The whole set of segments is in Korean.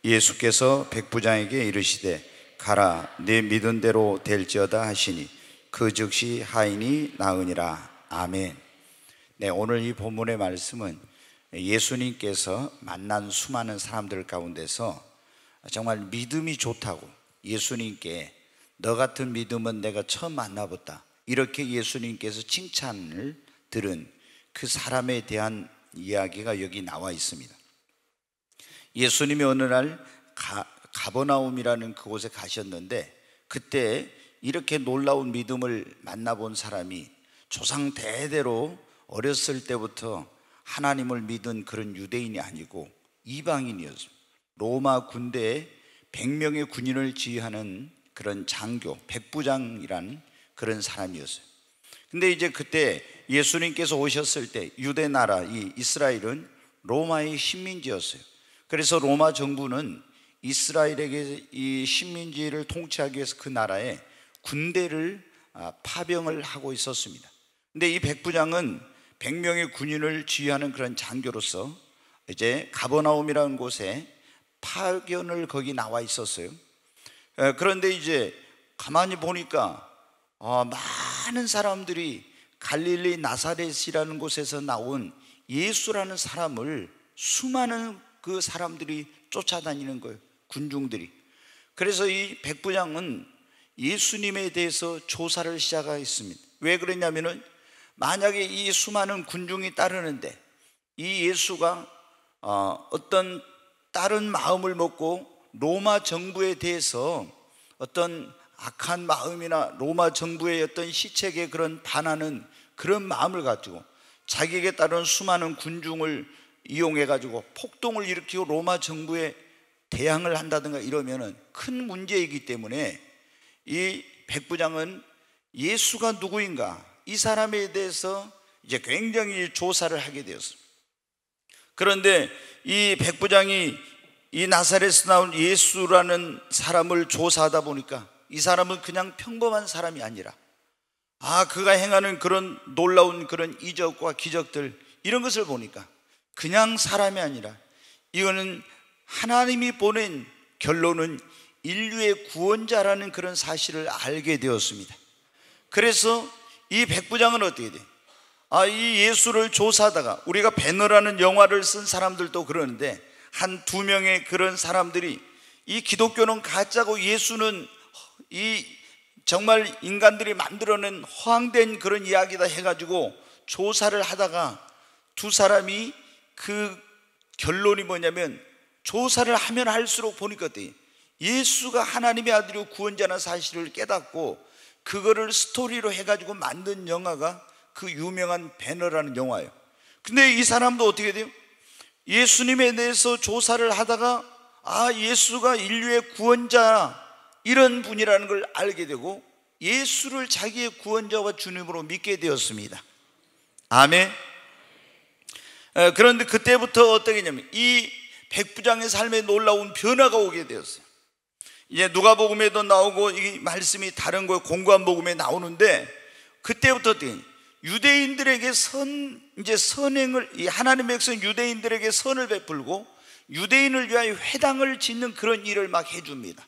예수께서 백부장에게 이르시되 가라, 네 믿은 대로 될지어다 하시니 그 즉시 하인이 나으니라. 아멘. 네, 오늘 이 본문의 말씀은 예수님께서 만난 수많은 사람들 가운데서 정말 믿음이 좋다고 예수님께 너 같은 믿음은 내가 처음 만나봤다, 이렇게 예수님께서 칭찬을 들은 그 사람에 대한 이야기가 여기 나와 있습니다. 예수님이 어느 날 가버나움이라는 그곳에 가셨는데, 그때 이렇게 놀라운 믿음을 만나본 사람이 조상 대대로 어렸을 때부터 하나님을 믿은 그런 유대인이 아니고 이방인이었습니다. 로마 군대에 100명의 군인을 지휘하는 그런 장교, 백부장이란 그런 사람이었어요. 근데 이제 그때 예수님께서 오셨을 때 유대 나라, 이 이스라엘은 로마의 식민지였어요. 그래서 로마 정부는 이스라엘에게 이 식민지를 통치하기 위해서 그 나라에 군대를 파병을 하고 있었습니다. 근데 이 백부장은 100명의 군인을 지휘하는 그런 장교로서 이제 가버나움이라는 곳에 파견을 거기 나와 있었어요. 그런데 이제 가만히 보니까 많은 사람들이 갈릴리 나사렛이라는 곳에서 나온 예수라는 사람을 수많은 그 사람들이 쫓아다니는 거예요, 군중들이. 그래서 이 백부장은 예수님에 대해서 조사를 시작했습니다. 왜 그랬냐면은 만약에 이 수많은 군중이 따르는데 이 예수가 어떤 다른 마음을 먹고 로마 정부에 대해서 어떤 악한 마음이나 로마 정부의 어떤 시책에 그런 반하는 그런 마음을 가지고 자기에게 따른 수많은 군중을 이용해 가지고 폭동을 일으키고 로마 정부에 대항을 한다든가 이러면은 큰 문제이기 때문에 이 백부장은 예수가 누구인가, 이 사람에 대해서 이제 굉장히 조사를 하게 되었습니다. 그런데 이 백부장이 이 나사렛에서 나온 예수라는 사람을 조사하다 보니까 이 사람은 그냥 평범한 사람이 아니라 그가 행하는 그런 놀라운 그런 이적과 기적들, 이런 것을 보니까 그냥 사람이 아니라 이거는 하나님이 보낸, 결론은 인류의 구원자라는 그런 사실을 알게 되었습니다. 그래서 이 백부장은 어떻게 돼? 이 예수를 조사하다가, 우리가 배너라는 영화를 쓴 사람들도 그러는데 한 두 명의 그런 사람들이 이 기독교는 가짜고 예수는 이 정말 인간들이 만들어낸 허황된 그런 이야기다 해가지고 조사를 하다가 두 사람이 그 결론이 뭐냐면, 조사를 하면 할수록 보니까 예수가 하나님의 아들이고 구원자라는 사실을 깨닫고 그거를 스토리로 해가지고 만든 영화가 그 유명한 배너라는 영화예요. 근데 이 사람도 어떻게 돼요? 예수님에 대해서 조사를 하다가 예수가 인류의 구원자, 이런 분이라는 걸 알게 되고 예수를 자기의 구원자와 주님으로 믿게 되었습니다. 아멘. 그런데 그때부터 어떻게 했냐면 이 백부장의 삶에 놀라운 변화가 오게 되었어요. 이제 누가복음에도 나오고 이 말씀이 다른 거에 공고한 복음에 나오는데, 그때부터 유대인들에게 선행을, 이 하나님의 백성 유대인들에게 선을 베풀고 유대인을 위하여 회당을 짓는 그런 일을 막 해줍니다.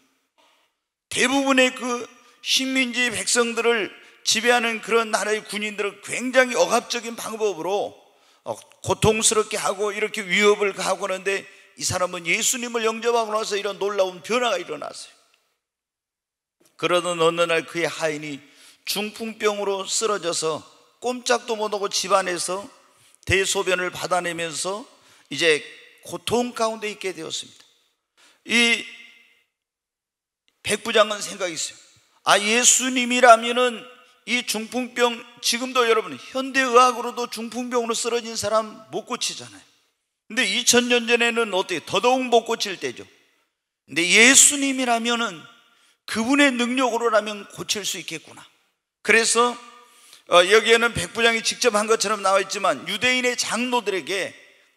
대부분의 그 식민지 백성들을 지배하는 그런 나라의 군인들은 굉장히 억압적인 방법으로 고통스럽게 하고 이렇게 위협을 가하고 하는데, 이 사람은 예수님을 영접하고 나서 이런 놀라운 변화가 일어났어요. 그러던 어느 날 그의 하인이 중풍병으로 쓰러져서 꼼짝도 못하고 집안에서 대소변을 받아내면서 이제 고통 가운데 있게 되었습니다. 이 백부장은 생각이 있어요. 예수님이라면은 이 중풍병, 지금도 여러분 현대의학으로도 중풍병으로 쓰러진 사람 못 고치잖아요. 근데 2000년 전에는 어떻게 더더욱 못 고칠 때죠. 근데 예수님이라면은 그분의 능력으로라면 고칠 수 있겠구나. 그래서 여기에는 백부장이 직접 한 것처럼 나와 있지만 유대인의 장로들에게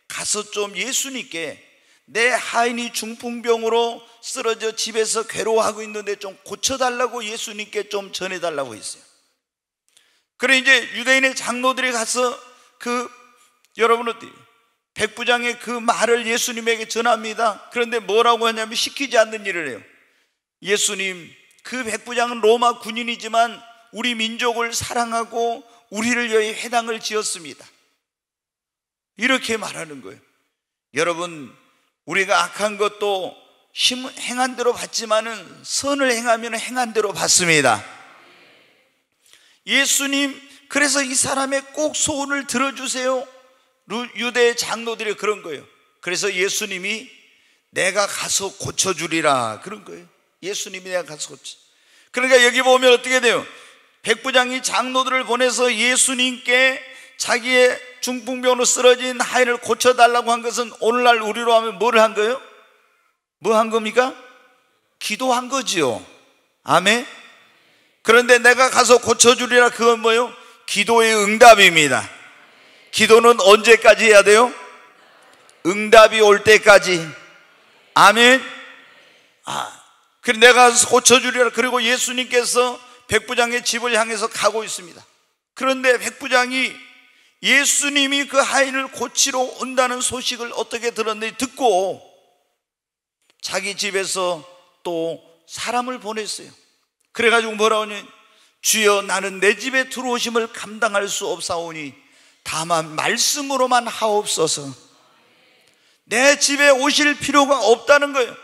가서 좀 예수님께 내 하인이 중풍병으로 쓰러져 집에서 괴로워하고 있는데 좀 고쳐달라고 예수님께 좀 전해달라고 했어요. 그래 이제 유대인의 장로들이 가서 여러분 어때요? 백부장의 그 말을 예수님에게 전합니다. 그런데 뭐라고 하냐면 시키지 않는 일을 해요. 예수님, 그 백부장은 로마 군인이지만 우리 민족을 사랑하고 우리를 위해 회당을 지었습니다. 이렇게 말하는 거예요. 여러분, 우리가 악한 것도 행한 대로 받지만은 선을 행하면 행한 대로 받습니다. 예수님, 그래서 이 사람의 꼭 소원을 들어주세요. 유대 장로들이 그런 거예요. 그래서 예수님이 내가 가서 고쳐주리라 그런 거예요. 예수님이 내가 가서 고쳐. 그러니까 여기 보면 어떻게 돼요? 백부장이 장로들을 보내서 예수님께 자기의 중풍병으로 쓰러진 하인을 고쳐달라고 한 것은 오늘날 우리로 하면 뭐를 한 거예요? 뭐 한 겁니까? 기도한 거지요. 아멘. 그런데 내가 가서 고쳐주리라, 그건 뭐예요? 기도의 응답입니다. 기도는 언제까지 해야 돼요? 응답이 올 때까지. 아멘. 그래 내가 가서 고쳐주리라. 그리고 예수님께서 백부장의 집을 향해서 가고 있습니다. 그런데 백부장이 예수님이 그 하인을 고치러 온다는 소식을 어떻게 들었는지 듣고 자기 집에서 또 사람을 보냈어요. 그래가지고 뭐라고 하냐, 주여, 나는 내 집에 들어오심을 감당할 수 없사오니 다만 말씀으로만 하옵소서. 내 집에 오실 필요가 없다는 거예요.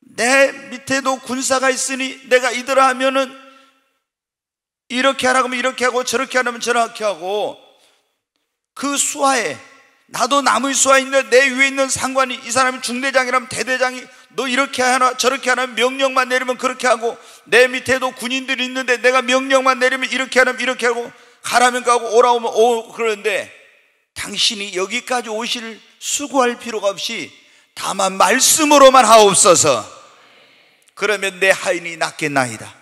내 밑에도 군사가 있으니 내가 이들아 하면은 이렇게 하라고 하면 이렇게 하고 저렇게 하라면 저렇게 하고, 그 수하에 나도 남의 수하에 있는 내 위에 있는 상관이 이 사람이 중대장이라면 대대장이 너 이렇게 하나 저렇게 하나 명령만 내리면 그렇게 하고, 내 밑에도 군인들이 있는데 내가 명령만 내리면 이렇게 하면 이렇게 하고, 가라면 가고 오라오면 오. 그러는데 당신이 여기까지 오실 수고할 필요가 없이 다만 말씀으로만 하옵소서. 그러면 내 하인이 낫겠나이다.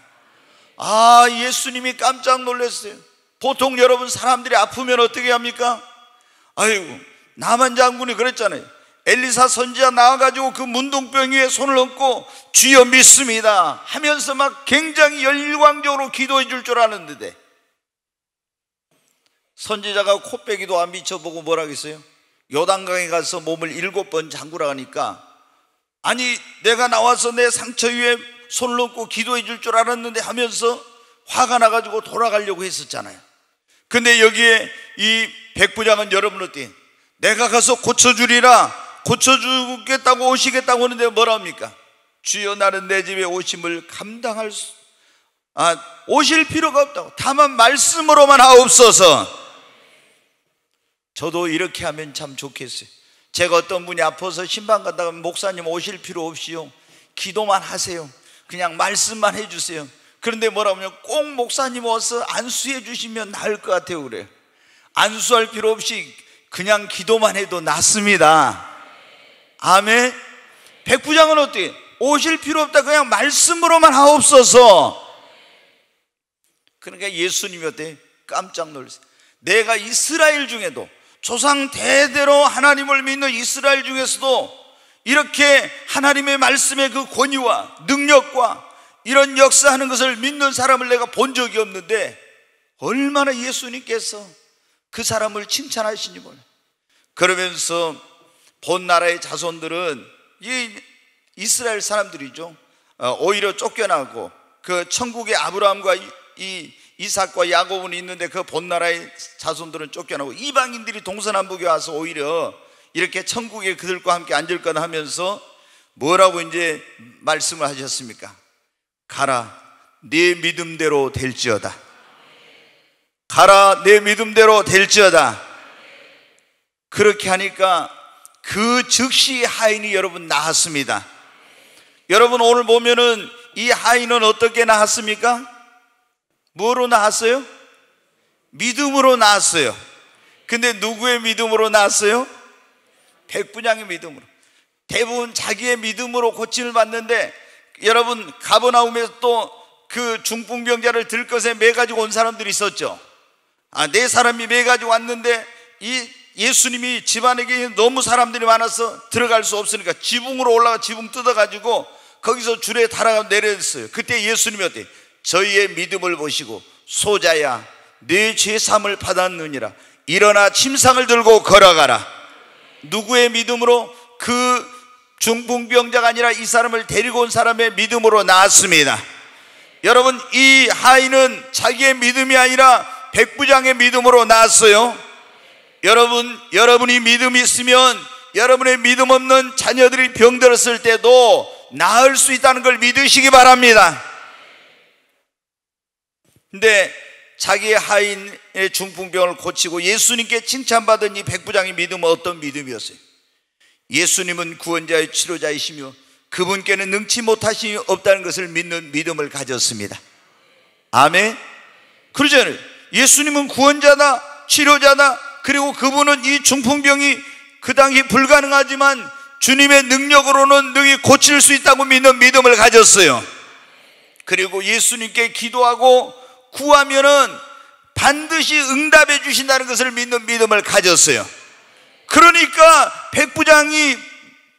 예수님이 깜짝 놀랐어요. 보통 여러분 사람들이 아프면 어떻게 합니까? 아이고, 나만 장군이 그랬잖아요. 엘리사 선지자 나와가지고 그 문둥병 위에 손을 얹고 주여 믿습니다 하면서 막 굉장히 열광적으로 기도해 줄 줄 아는데, 선지자가 코빼기도 안 비춰보고 뭐라 하겠어요? 요단강에 가서 몸을 7번 잠그라 하니까, 아니 내가 나와서 내 상처 위에 손을 얹고 기도해 줄 줄 알았는데 하면서 화가 나가지고 돌아가려고 했었잖아요. 근데 여기에 이 백부장은 여러분 어때요? 내가 가서 고쳐주리라, 고쳐주겠다고 오시겠다고 하는데 뭐라 합니까? 주여, 나는 내 집에 오심을 감당할 수 오실 필요가 없다고, 다만 말씀으로만 하옵소서. 저도 이렇게 하면 참 좋겠어요. 제가 어떤 분이 아파서 신방 갔다가 목사님 오실 필요 없이요, 기도만 하세요, 그냥 말씀만 해주세요. 그런데 뭐라고 하면 꼭 목사님 와서 안수해 주시면 나을 것 같아요. 그래요. 안수할 필요 없이 그냥 기도만 해도 낫습니다. 아멘. 백부장은 어때요? 오실 필요 없다, 그냥 말씀으로만 하옵소서. 그러니까 예수님이 어때요? 깜짝 놀랐어요. 내가 이스라엘 중에도 조상 대대로 하나님을 믿는 이스라엘 중에서도 이렇게 하나님의 말씀의 그 권위와 능력과 이런 역사하는 것을 믿는 사람을 내가 본 적이 없는데, 얼마나 예수님께서 그 사람을 칭찬하시니 몰라요. 그러면서 본 나라의 자손들은 이 이스라엘 사람들이죠. 오히려 쫓겨나고, 그 천국의 아브라함과 이 이삭과 야곱은 있는데 그 본 나라의 자손들은 쫓겨나고, 이방인들이 동서남북에 와서 오히려 이렇게 천국에 그들과 함께 앉을 거다 하면서 뭐라고 이제 말씀을 하셨습니까? 가라, 네 믿음대로 될지어다. 가라, 내 믿음대로 될지어다. 그렇게 하니까 그 즉시 하인이 여러분 나았습니다. 여러분 오늘 보면은 이 하인은 어떻게 나았습니까? 뭐로 나았어요? 믿음으로 나았어요. 근데 누구의 믿음으로 나았어요? 백부장의 믿음으로. 대부분 자기의 믿음으로 고침을 받는데, 여러분 가버나움에서 또 그 중풍병자를 들것에 매가지고 온 사람들이 있었죠. 네 사람이 매가지고 왔는데 이 예수님이 집안에 너무 사람들이 많아서 들어갈 수 없으니까 지붕으로 올라가 지붕 뜯어가지고 거기서 줄에 달아가 내렸어요. 그때 예수님이 어때요? 저희의 믿음을 보시고 소자야, 네 죄 사함을 받았느니라, 일어나 침상을 들고 걸어가라. 누구의 믿음으로? 그 중풍병자가 아니라 이 사람을 데리고 온 사람의 믿음으로 나았습니다. 여러분, 이 하인은 자기의 믿음이 아니라 백부장의 믿음으로 나았어요. 여러분이 믿음이 있으면 여러분의 믿음 없는 자녀들이 병들었을 때도 나을 수 있다는 걸 믿으시기 바랍니다. 근데 자기의 하인의 중풍병을 고치고 예수님께 칭찬받은 이 백부장의 믿음은 어떤 믿음이었어요? 예수님은 구원자의 치료자이시며 그분께는 능치 못하심이 없다는 것을 믿는 믿음을 가졌습니다. 아멘. 그러잖아요. 예수님은 구원자다, 치료자다. 그리고 그분은 이 중풍병이 그 당시 불가능하지만 주님의 능력으로는 능히 고칠 수 있다고 믿는 믿음을 가졌어요. 그리고 예수님께 기도하고 구하면은 반드시 응답해 주신다는 것을 믿는 믿음을 가졌어요. 그러니까 백부장이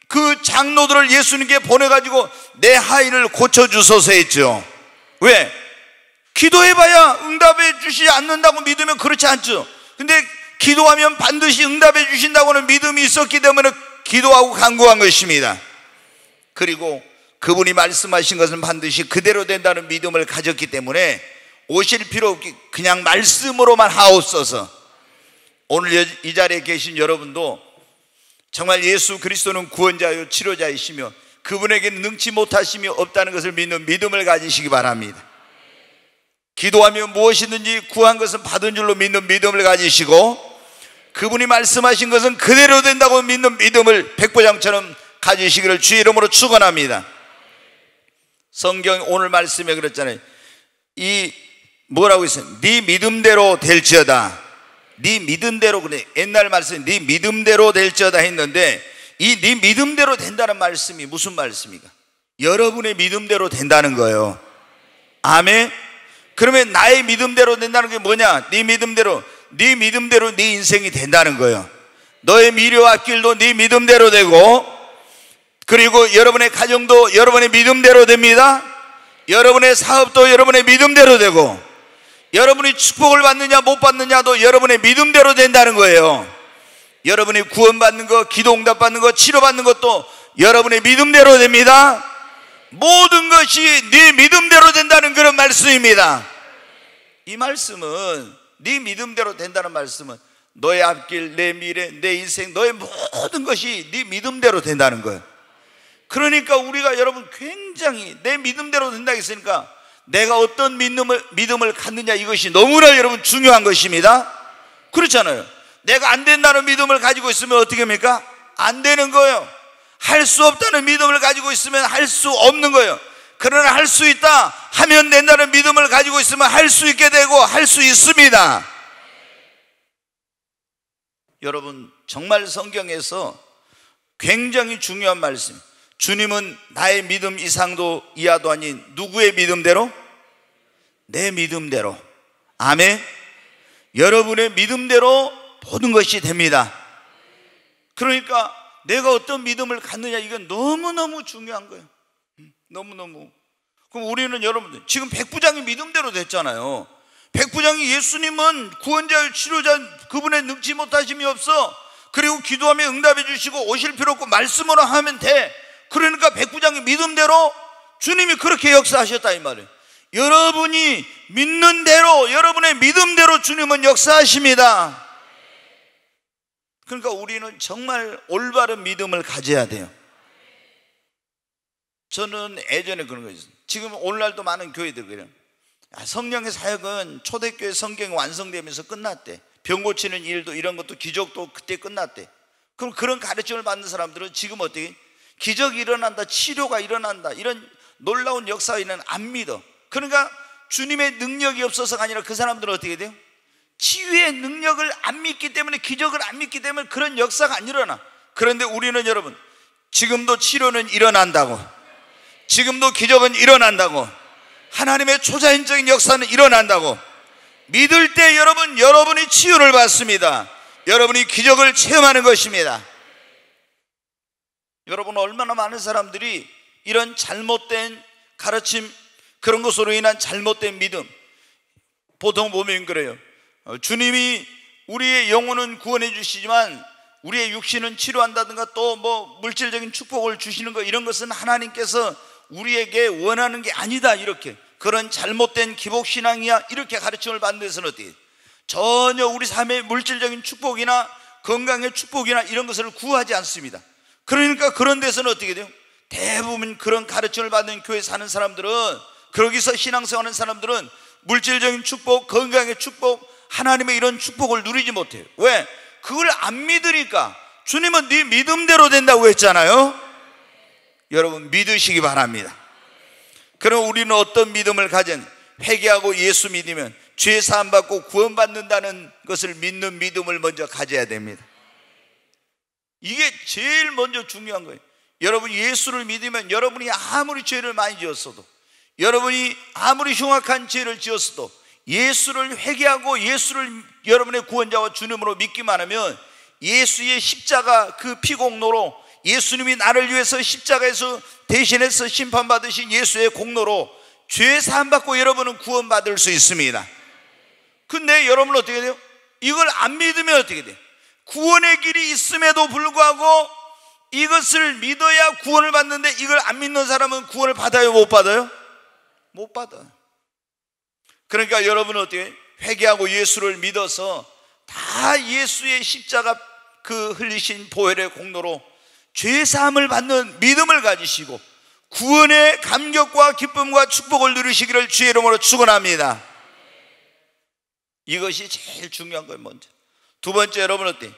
그 장로들을 예수님께 보내가지고 내 하인을 고쳐주소서 했죠. 왜? 기도해봐야 응답해 주시지 않는다고 믿으면 그렇지 않죠. 근데 기도하면 반드시 응답해 주신다고는 믿음이 있었기 때문에 기도하고 간구한 것입니다. 그리고 그분이 말씀하신 것은 반드시 그대로 된다는 믿음을 가졌기 때문에 오실 필요 없기, 그냥 말씀으로만 하옵소서. 오늘 이 자리에 계신 여러분도 정말 예수 그리스도는 구원자요 치료자이시며 그분에게는 능치 못하심이 없다는 것을 믿는 믿음을 가지시기 바랍니다. 기도하면 무엇이든지 구한 것은 받은 줄로 믿는 믿음을 가지시고 그분이 말씀하신 것은 그대로 된다고 믿는 믿음을 백부장처럼 가지시기를 주의 이름으로 축원합니다. 성경 오늘 말씀에 그랬잖아요. 뭐라고 했어요? 네 믿음대로 될지어다. 네 믿음대로, 그래. 옛날 말씀 네 믿음대로 될지어다 했는데 이 네 믿음대로 된다는 말씀이 무슨 말씀입니까? 여러분의 믿음대로 된다는 거예요. 아멘. 그러면 나의 믿음대로 된다는 게 뭐냐? 네 믿음대로 네 인생이 된다는 거예요. 너의 미래와 앞길도 네 믿음대로 되고, 그리고 여러분의 가정도 여러분의 믿음대로 됩니다. 여러분의 사업도 여러분의 믿음대로 되고, 여러분이 축복을 받느냐 못 받느냐도 여러분의 믿음대로 된다는 거예요. 여러분이 구원받는 거, 기도응답 받는 거, 치료받는 것도 여러분의 믿음대로 됩니다. 모든 것이 네 믿음대로 된다는 그런 말씀입니다. 이 말씀은, 네 믿음대로 된다는 말씀은 너의 앞길, 내 미래, 내 인생, 너의 모든 것이 네 믿음대로 된다는 거예요. 그러니까 우리가 여러분 굉장히 내 믿음대로 된다고 했으니까 내가 어떤 믿음을 갖느냐, 이것이 너무나 여러분 중요한 것입니다. 그렇잖아요. 내가 안 된다는 믿음을 가지고 있으면 어떻게 합니까? 안 되는 거예요. 할 수 없다는 믿음을 가지고 있으면 할 수 없는 거예요. 그러나 할 수 있다 하면 된다는 믿음을 가지고 있으면 할 수 있게 되고 할 수 있습니다. 여러분, 정말 성경에서 굉장히 중요한 말씀, 주님은 나의 믿음 이상도 이하도 아닌 누구의 믿음대로? 내 믿음대로. 아멘. 여러분의 믿음대로 모든 것이 됩니다. 그러니까 내가 어떤 믿음을 갖느냐, 이건 너무너무 중요한 거예요. 너무너무. 그럼 우리는 여러분들 지금 백부장이 믿음대로 됐잖아요. 백부장이 예수님은 구원자요 치료자, 그분의 능치 못하심이 없어. 그리고 기도하면 응답해 주시고 오실 필요 없고 말씀으로 하면 돼. 그러니까 백부장이 믿음대로 주님이 그렇게 역사하셨다 이 말이에요. 여러분이 믿는 대로, 여러분의 믿음대로 주님은 역사하십니다. 그러니까 우리는 정말 올바른 믿음을 가져야 돼요. 저는 예전에 그런 거 있어요. 지금 오늘날도 많은 교회들 그래요. 성령의 사역은 초대교회 성경이 완성되면서 끝났대. 병 고치는 일도 이런 것도 기적도 그때 끝났대. 그럼 그런 가르침을 받는 사람들은 지금 어떻게? 기적이 일어난다, 치료가 일어난다, 이런 놀라운 역사에는 안 믿어. 그러니까 주님의 능력이 없어서가 아니라 그 사람들은 어떻게 돼요? 치유의 능력을 안 믿기 때문에, 기적을 안 믿기 때문에 그런 역사가 안 일어나. 그런데 우리는 여러분, 지금도 치료는 일어난다고, 지금도 기적은 일어난다고, 하나님의 초자연적인 역사는 일어난다고 믿을 때 여러분이 치유를 받습니다. 여러분이 기적을 체험하는 것입니다. 여러분, 얼마나 많은 사람들이 이런 잘못된 가르침, 그런 것으로 인한 잘못된 믿음, 보통 보면 그래요. 주님이 우리의 영혼은 구원해 주시지만 우리의 육신은 치료한다든가 또 뭐 물질적인 축복을 주시는 거, 이런 것은 하나님께서 우리에게 원하는 게 아니다, 이렇게 그런 잘못된 기복신앙이야, 이렇게 가르침을 받는 데서는 어떻게 전혀 우리 삶의 물질적인 축복이나 건강의 축복이나 이런 것을 구하지 않습니다. 그러니까 그런 데서는 어떻게 돼요? 대부분 그런 가르침을 받는 교회 사는 사람들은, 거기서 신앙생활하는 사람들은 물질적인 축복, 건강의 축복, 하나님의 이런 축복을 누리지 못해요. 왜? 그걸 안 믿으니까. 주님은 네 믿음대로 된다고 했잖아요. 여러분 믿으시기 바랍니다. 그럼 우리는 어떤 믿음을 가진, 회개하고 예수 믿으면 죄 사함 받고 구원받는다는 것을 믿는 믿음을 먼저 가져야 됩니다. 이게 제일 먼저 중요한 거예요. 여러분 예수를 믿으면 여러분이 아무리 죄를 많이 지었어도, 여러분이 아무리 흉악한 죄를 지었어도 예수를 회개하고 예수를 여러분의 구원자와 주님으로 믿기만 하면, 예수의 십자가 그 피공로로, 예수님이 나를 위해서 십자가에서 대신해서 심판받으신 예수의 공로로 죄 사함 받고 여러분은 구원받을 수 있습니다. 근데 여러분은 어떻게 돼요? 이걸 안 믿으면 어떻게 돼요? 구원의 길이 있음에도 불구하고 이것을 믿어야 구원을 받는데, 이걸 안 믿는 사람은 구원을 받아요, 못 받아요? 못 받아요. 그러니까 여러분은 어떻게 해요? 회개하고 예수를 믿어서 다 예수의 십자가 그 흘리신 보혈의 공로로 죄 사함을 받는 믿음을 가지시고 구원의 감격과 기쁨과 축복을 누리시기를 주의 이름으로 축원합니다. 이것이 제일 중요한 거예요. 먼저. 두 번째, 여러분 어때요?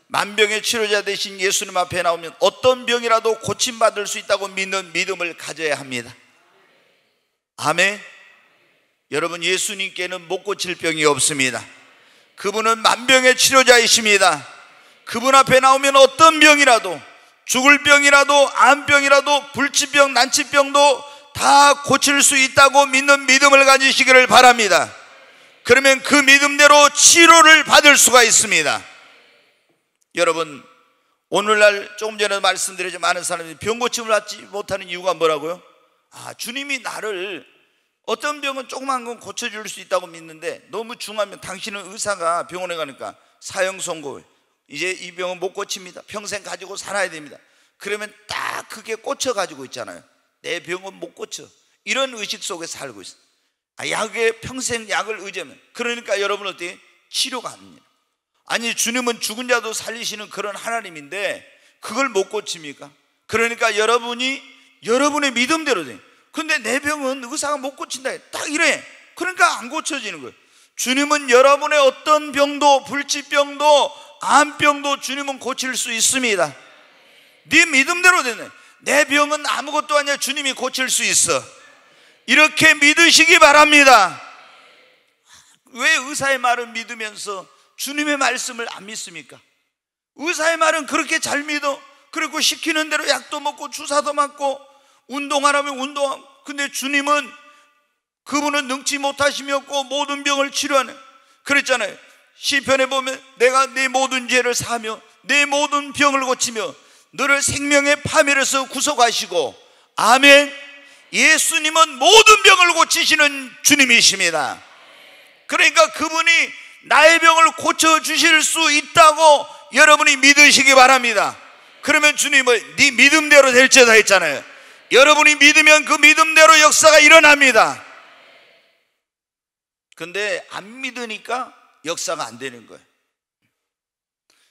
만병의 치료자 되신 예수님 앞에 나오면 어떤 병이라도 고침받을 수 있다고 믿는 믿음을 가져야 합니다. 아멘. 여러분 예수님께는 못 고칠 병이 없습니다. 그분은 만병의 치료자이십니다. 그분 앞에 나오면 어떤 병이라도, 죽을 병이라도 암병이라도 불치병 난치병도 다 고칠 수 있다고 믿는 믿음을 가지시기를 바랍니다. 그러면 그 믿음대로 치료를 받을 수가 있습니다. 여러분 오늘날 조금 전에 말씀드렸지만 많은 사람들이 병 고침을 받지 못하는 이유가 뭐라고요? 주님이 나를 어떤 병은 조그만 건 고쳐줄 수 있다고 믿는데, 너무 중하면 당신은 의사가 병원에 가니까 사형 선고, 이제 이 병은 못 고칩니다, 평생 가지고 살아야 됩니다. 그러면 딱 그게 꽂혀가지고 있잖아요. 내 병은 못 고쳐, 이런 의식 속에 살고 있어요. 약에 평생 약을 의지하면, 그러니까 여러분 어때요? 치료가 안 돼요. 아니 주님은 죽은 자도 살리시는 그런 하나님인데 그걸 못 고칩니까? 그러니까 여러분이 여러분의 믿음대로 돼요. 근데 내 병은 의사가 못 고친다, 딱 이래. 그러니까 안 고쳐지는 거예요. 주님은 여러분의 어떤 병도, 불치병도 암병도 주님은 고칠 수 있습니다. 네 믿음대로 되네. 내 병은 아무것도 아니야, 주님이 고칠 수 있어. 이렇게 믿으시기 바랍니다. 왜 의사의 말을 믿으면서 주님의 말씀을 안 믿습니까? 의사의 말은 그렇게 잘 믿어. 그리고 시키는 대로 약도 먹고 주사도 맞고 운동하라면 운동하고. 근데 주님은 그분은 능치 못하심이 없고 모든 병을 치료하네. 그랬잖아요. 시편에 보면 내가 네 모든 죄를 사하며 네 모든 병을 고치며 너를 생명의 파멸에서 구속하시고. 아멘. 예수님은 모든 병을 고치시는 주님이십니다. 그러니까 그분이 나의 병을 고쳐주실 수 있다고 여러분이 믿으시기 바랍니다. 그러면 주님은 네 믿음대로 될지어다 했잖아요. 여러분이 믿으면 그 믿음대로 역사가 일어납니다. 근데 안 믿으니까 역사가 안 되는 거예요.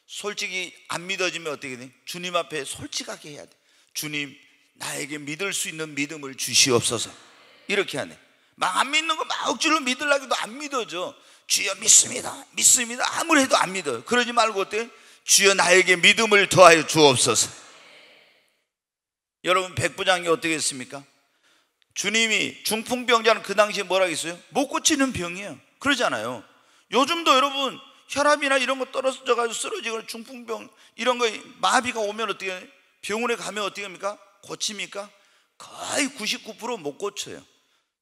솔직히 안 믿어지면 어떻게 돼? 주님 앞에 솔직하게 해야 돼. 주님, 나에게 믿을 수 있는 믿음을 주시옵소서. 이렇게 하네. 막 안 믿는 거 막 억지로 믿으려고 해도 안 믿어져. 주여 믿습니다, 믿습니다 아무리 해도 안 믿어요. 그러지 말고 어때? 주여 나에게 믿음을 더하여 주옵소서. 여러분 백부장이 어떻게 했습니까? 주님이 중풍병자는 그 당시에 뭐라고 했어요? 못 고치는 병이에요. 그러잖아요. 요즘도 여러분 혈압이나 이런 거 떨어져가지고 쓰러지거나 중풍병 이런 거 마비가 오면 어떻게 해요? 병원에 가면 어떻게 합니까? 고칩니까? 거의 99% 못 고쳐요.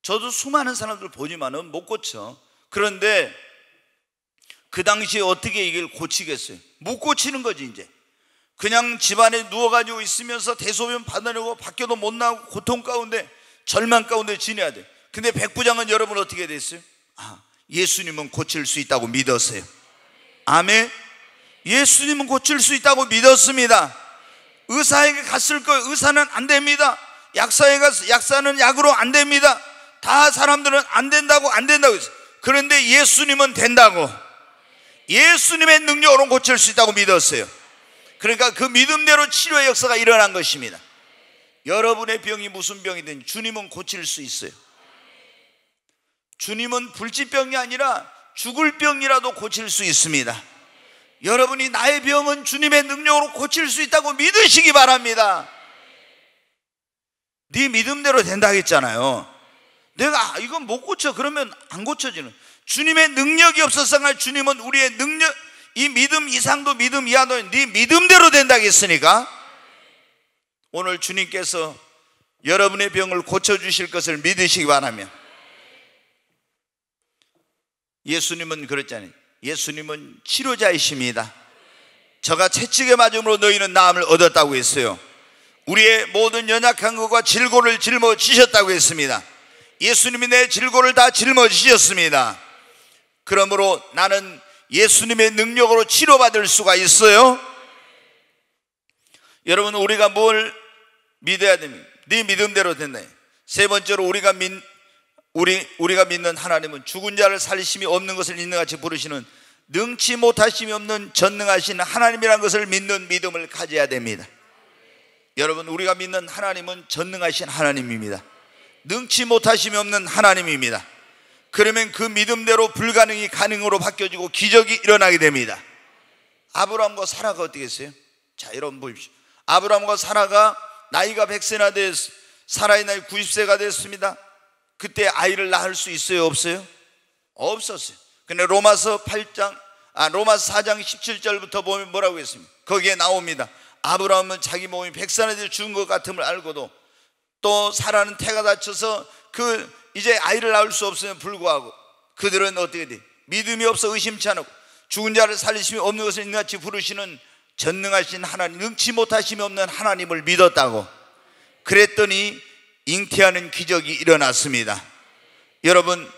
저도 수많은 사람들 보지만은 못 고쳐. 그런데 그 당시에 어떻게 이걸 고치겠어요? 못 고치는 거지. 이제 그냥 집안에 누워가지고 있으면서 대소변 받아내고 밖에도 못 나오고 고통 가운데 절망 가운데 지내야 돼. 근데 백부장은 여러분 어떻게 됐어요? 예수님은 고칠 수 있다고 믿었어요. 아멘. 예수님은 고칠 수 있다고 믿었습니다. 의사에게 갔을 거예요. 의사는 안 됩니다. 약사에 가서 약사는 약으로 안 됩니다. 다 사람들은 안 된다고 했어요. 그런데 예수님은 된다고, 예수님의 능력으로 고칠 수 있다고 믿었어요. 그러니까 그 믿음대로 치료의 역사가 일어난 것입니다. 여러분의 병이 무슨 병이든 주님은 고칠 수 있어요. 주님은 불치병이 아니라 죽을 병이라도 고칠 수 있습니다. 여러분이 나의 병은 주님의 능력으로 고칠 수 있다고 믿으시기 바랍니다. 네 믿음대로 된다 했잖아요. 내가 이건 못 고쳐 그러면 안 고쳐지는, 주님의 능력이 없었으나 주님은 우리의 능력, 이 믿음 이상도 믿음 이하도 네 믿음대로 된다 했으니까 오늘 주님께서 여러분의 병을 고쳐주실 것을 믿으시기 바라며, 예수님은 그랬잖아요. 예수님은 치료자이십니다. 저가 채찍에 맞음으로 너희는 나음을 얻었다고 했어요. 우리의 모든 연약한 것과 질고를 짊어지셨다고 했습니다. 예수님이 내 질고를 다 짊어지셨습니다. 그러므로 나는 예수님의 능력으로 치료받을 수가 있어요. 여러분, 우리가 뭘 믿어야 됩니까? 네 믿음대로 된다. 세 번째로 우리가 믿는 하나님은 죽은 자를 살리심이 없는 것을 있는 같이 부르시는 능치 못하심이 없는 전능하신 하나님이라는 것을 믿는 믿음을 가져야 됩니다. 여러분, 우리가 믿는 하나님은 전능하신 하나님입니다. 능치 못하심이 없는 하나님입니다. 그러면 그 믿음대로 불가능이 가능으로 바뀌어지고 기적이 일어나게 됩니다. 아브라함과 사라가 어떻게 했어요? 자, 여러분 보십시오. 아브라함과 사라가 나이가 100세나 됐, 사라의 나이 90세가 됐습니다. 그때 아이를 낳을 수 있어요? 없어요? 없었어요. 근데 로마서 4장 17절부터 보면 뭐라고 했습니까? 거기에 나옵니다. 아브라함은 자기 몸이 100세나 돼서 죽은 것 같음을 알고도, 또 사라는 태가 다쳐서 이제 아이를 낳을 수 없음에 불구하고 그들은 어떻게 돼? 믿음이 없어 의심치 않고 죽은 자를 살리심이 없는 것을 인같이 부르시는 전능하신 하나님, 능치 못하심이 없는 하나님을 믿었다고. 그랬더니 잉태하는 기적이 일어났습니다. 여러분,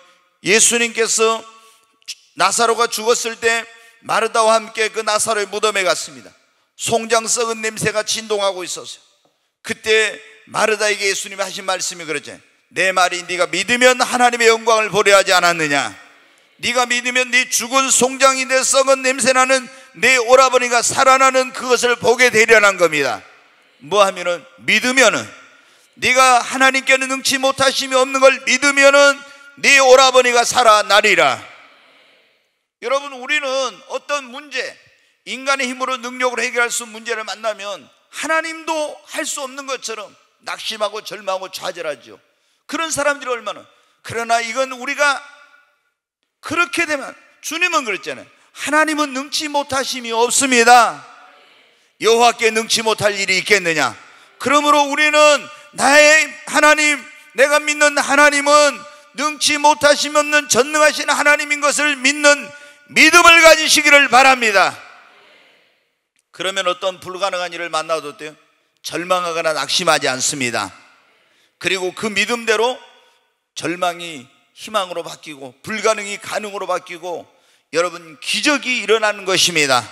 예수님께서 나사로가 죽었을 때 마르다와 함께 그 나사로의 무덤에 갔습니다. 송장 썩은 냄새가 진동하고 있었어요. 그때 마르다에게 예수님이 하신 말씀이 그랬잖아요. 내 말이 네가 믿으면 하나님의 영광을 보려 하지 않았느냐? 네가 믿으면 네 죽은 송장인데 썩은 냄새나는 내 오라버니가 살아나는 그것을 보게 되려는 겁니다. 뭐 하면은 믿으면은, 네가 하나님께는 능치 못하심이 없는 걸 믿으면은 네 오라버니가 살아나리라. 여러분, 우리는 어떤 문제, 인간의 힘으로 능력으로 해결할 수 없는 문제를 만나면 하나님도 할 수 없는 것처럼 낙심하고 절망하고 좌절하죠. 그런 사람들이 얼마나. 그러나 이건 우리가 그렇게 되면, 주님은 그랬잖아요. 하나님은 능치 못하심이 없습니다. 여호와께 능치 못할 일이 있겠느냐? 그러므로 우리는 나의 하나님, 내가 믿는 하나님은 능치 못하심이 없는 전능하신 하나님인 것을 믿는 믿음을 가지시기를 바랍니다. 그러면 어떤 불가능한 일을 만나도 어때요? 절망하거나 낙심하지 않습니다. 그리고 그 믿음대로 절망이 희망으로 바뀌고 불가능이 가능으로 바뀌고 여러분, 기적이 일어나는 것입니다.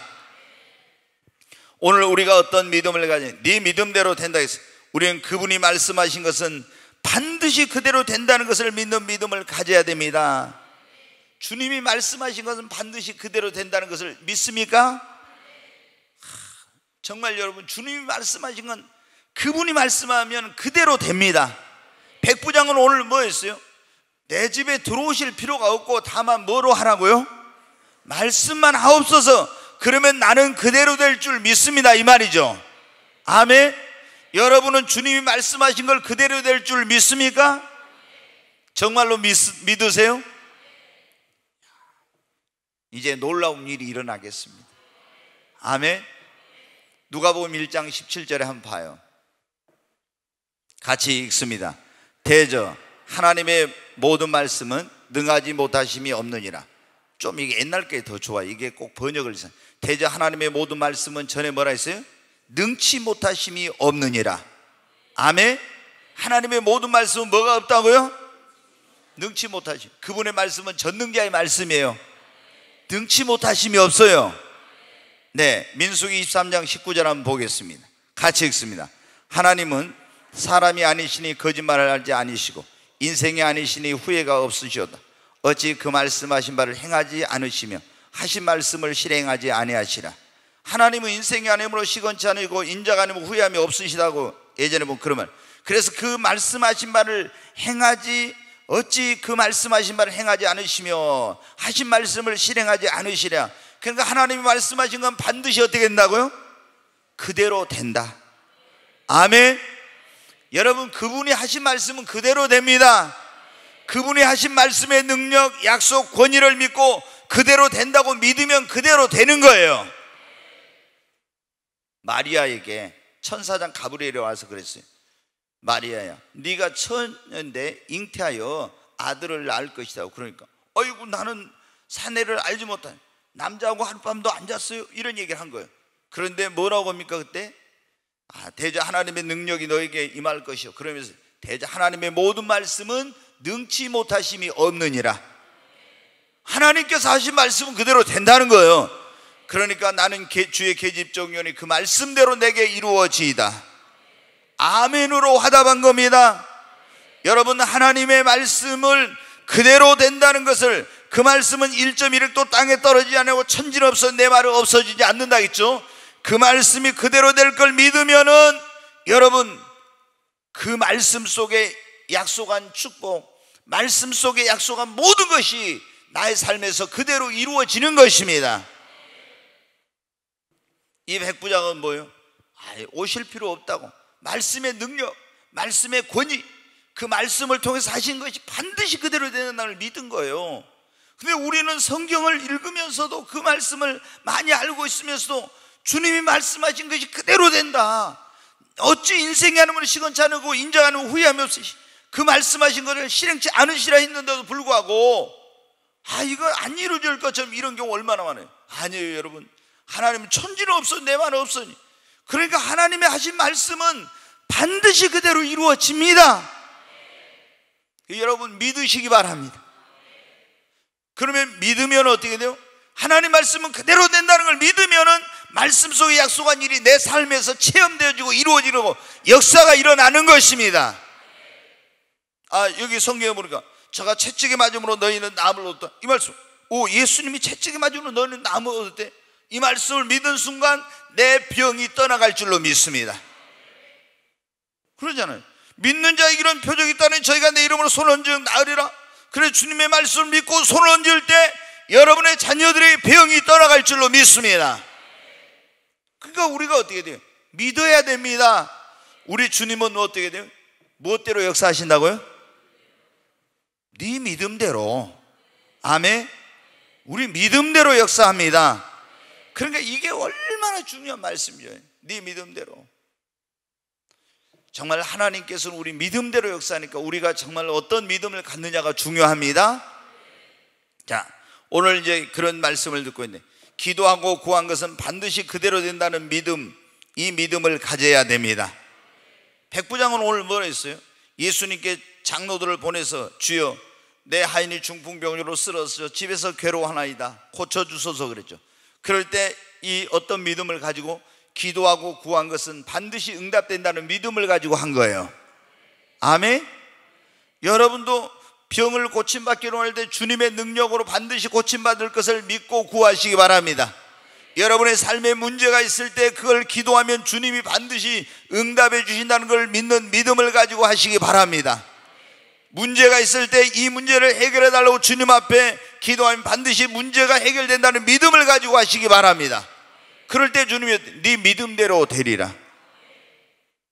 오늘 우리가 어떤 믿음을 가진, 네 믿음대로 된다 했어요. 우리는 그분이 말씀하신 것은 반드시 그대로 된다는 것을 믿는 믿음을 가져야 됩니다. 주님이 말씀하신 것은 반드시 그대로 된다는 것을 믿습니까? 정말 여러분, 주님이 말씀하신 건 그분이 말씀하면 그대로 됩니다. 백부장은 오늘 뭐 했어요? 내 집에 들어오실 필요가 없고 다만 뭐로 하라고요? 말씀만 하옵소서. 그러면 나는 그대로 될 줄 믿습니다, 이 말이죠. 아멘. 여러분은 주님이 말씀하신 걸 그대로 될 줄 믿습니까? 정말로 믿으세요? 이제 놀라운 일이 일어나겠습니다. 아멘. 누가복음 1장 17절에 한번 봐요. 같이 읽습니다. 대저 하나님의 모든 말씀은 능하지 못하심이 없느니라. 좀 이게 옛날 게 더 좋아요. 이게 꼭 번역을 해서 대저 하나님의 모든 말씀은 전에 뭐라 했어요? 능치 못하심이 없느니라. 아멘. 하나님의 모든 말씀은 뭐가 없다고요? 능치 못하심. 그분의 말씀은 전능자의 말씀이에요. 능치 못하심이 없어요. 네, 민수기 23장 19절 한번 보겠습니다. 같이 읽습니다. 하나님은 사람이 아니시니 거짓말을 하지 아니시고 인생이 아니시니 후회가 없으시오다. 어찌 그 말씀하신 바를 행하지 않으시며 하신 말씀을 실행하지 아니하시라. 하나님은 인생이 아니므로 시건치 않으시고 인자가 아니면 후회함이 없으시다고 예전에 본 그런 말. 그래서 그 말씀하신 바를 행하지, 어찌 그 말씀하신 바를 행하지 않으시며 하신 말씀을 실행하지 않으시랴. 그러니까 하나님이 말씀하신 건 반드시 어떻게 된다고요? 그대로 된다. 아멘. 여러분, 그분이 하신 말씀은 그대로 됩니다. 그분이 하신 말씀의 능력, 약속, 권위를 믿고 그대로 된다고 믿으면 그대로 되는 거예요. 마리아에게 천사장 가브리엘이 와서 그랬어요. 마리아야, 네가 처녀인데 잉태하여 아들을 낳을 것이다. 그러니까 어이구, 나는 사내를 알지 못하니 남자하고 하룻밤도 안 잤어요, 이런 얘기를 한 거예요. 그런데 뭐라고 합니까 그때? 대저 하나님의 능력이 너에게 임할 것이요. 그러면서 대저 하나님의 모든 말씀은 능치 못하심이 없느니라. 하나님께서 하신 말씀은 그대로 된다는 거예요. 그러니까 나는 주의 계집종이오니 그 말씀대로 내게 이루어지이다. 아멘으로 화답한 겁니다. 여러분, 하나님의 말씀을 그대로 된다는 것을, 그 말씀은 1.1도 땅에 떨어지지 않고 천지는 없어 내 말은 없어지지 않는다 했죠. 그 말씀이 그대로 될 걸 믿으면은 여러분, 그 말씀 속에 약속한 축복, 말씀 속에 약속한 모든 것이 나의 삶에서 그대로 이루어지는 것입니다. 이 백부장은 뭐예요? 오실 필요 없다고, 말씀의 능력, 말씀의 권위, 그 말씀을 통해서 하신 것이 반드시 그대로 되는 날 믿은 거예요. 근데 우리는 성경을 읽으면서도 그 말씀을 많이 알고 있으면서도 주님이 말씀하신 것이 그대로 된다, 어찌 인생이 하는 시건치 않고 인정하는 후회함이 없으시, 그 말씀하신 것을 실행치 않으시라 했는데도 불구하고 이거 안 이루어질 것처럼 이런 경우 얼마나 많아요. 아니에요 여러분, 하나님은 천지는 없어 내 말은 없으니. 그러니까 하나님의 하신 말씀은 반드시 그대로 이루어집니다. 여러분 믿으시기 바랍니다. 그러면 믿으면 어떻게 돼요? 하나님 말씀은 그대로 된다는 걸 믿으면은 말씀 속에 약속한 일이 내 삶에서 체험되어지고 이루어지고 역사가 일어나는 것입니다. 여기 성경에 보니까 저가 채찍에 맞음으로 너희는 나음을 얻었다, 이 말씀. 예수님이 채찍에 맞음으로 너희는 나음을 얻었대. 이 말씀을 믿은 순간 내 병이 떠나갈 줄로 믿습니다. 그러잖아요. 믿는 자에게는 표적이 있다는 저희가 내 이름으로 손을 얹으면 나으리라. 그래서 주님의 말씀을 믿고 손을 얹을 때 여러분의 자녀들의 병이 떠나갈 줄로 믿습니다. 그러니까 우리가 어떻게 돼요? 믿어야 됩니다. 우리 주님은 어떻게 돼요? 무엇대로 역사하신다고요? 네 믿음대로. 아멘. 우리 믿음대로 역사합니다. 그러니까 이게 얼마나 중요한 말씀이죠. 네 믿음대로. 정말 하나님께서는 우리 믿음대로 역사하니까 우리가 정말 어떤 믿음을 갖느냐가 중요합니다. 자, 오늘 이제 그런 말씀을 듣고 있는데, 기도하고 구한 것은 반드시 그대로 된다는 믿음, 이 믿음을 가져야 됩니다. 백부장은 오늘 뭐라 했어요? 예수님께 장로들을 보내서 주여 내 하인이 중풍병으로 쓰러져 집에서 괴로워하나이다, 고쳐주소서 그랬죠. 그럴 때 이 어떤 믿음을 가지고 기도하고 구한 것은 반드시 응답된다는 믿음을 가지고 한 거예요. 아멘. 여러분도 병을 고침받기로 할 때 주님의 능력으로 반드시 고침받을 것을 믿고 구하시기 바랍니다. 여러분의 삶에 문제가 있을 때 그걸 기도하면 주님이 반드시 응답해 주신다는 걸 믿는 믿음을 가지고 하시기 바랍니다. 문제가 있을 때 이 문제를 해결해 달라고 주님 앞에 기도하면 반드시 문제가 해결된다는 믿음을 가지고 하시기 바랍니다. 그럴 때 주님이 네 믿음대로 되리라.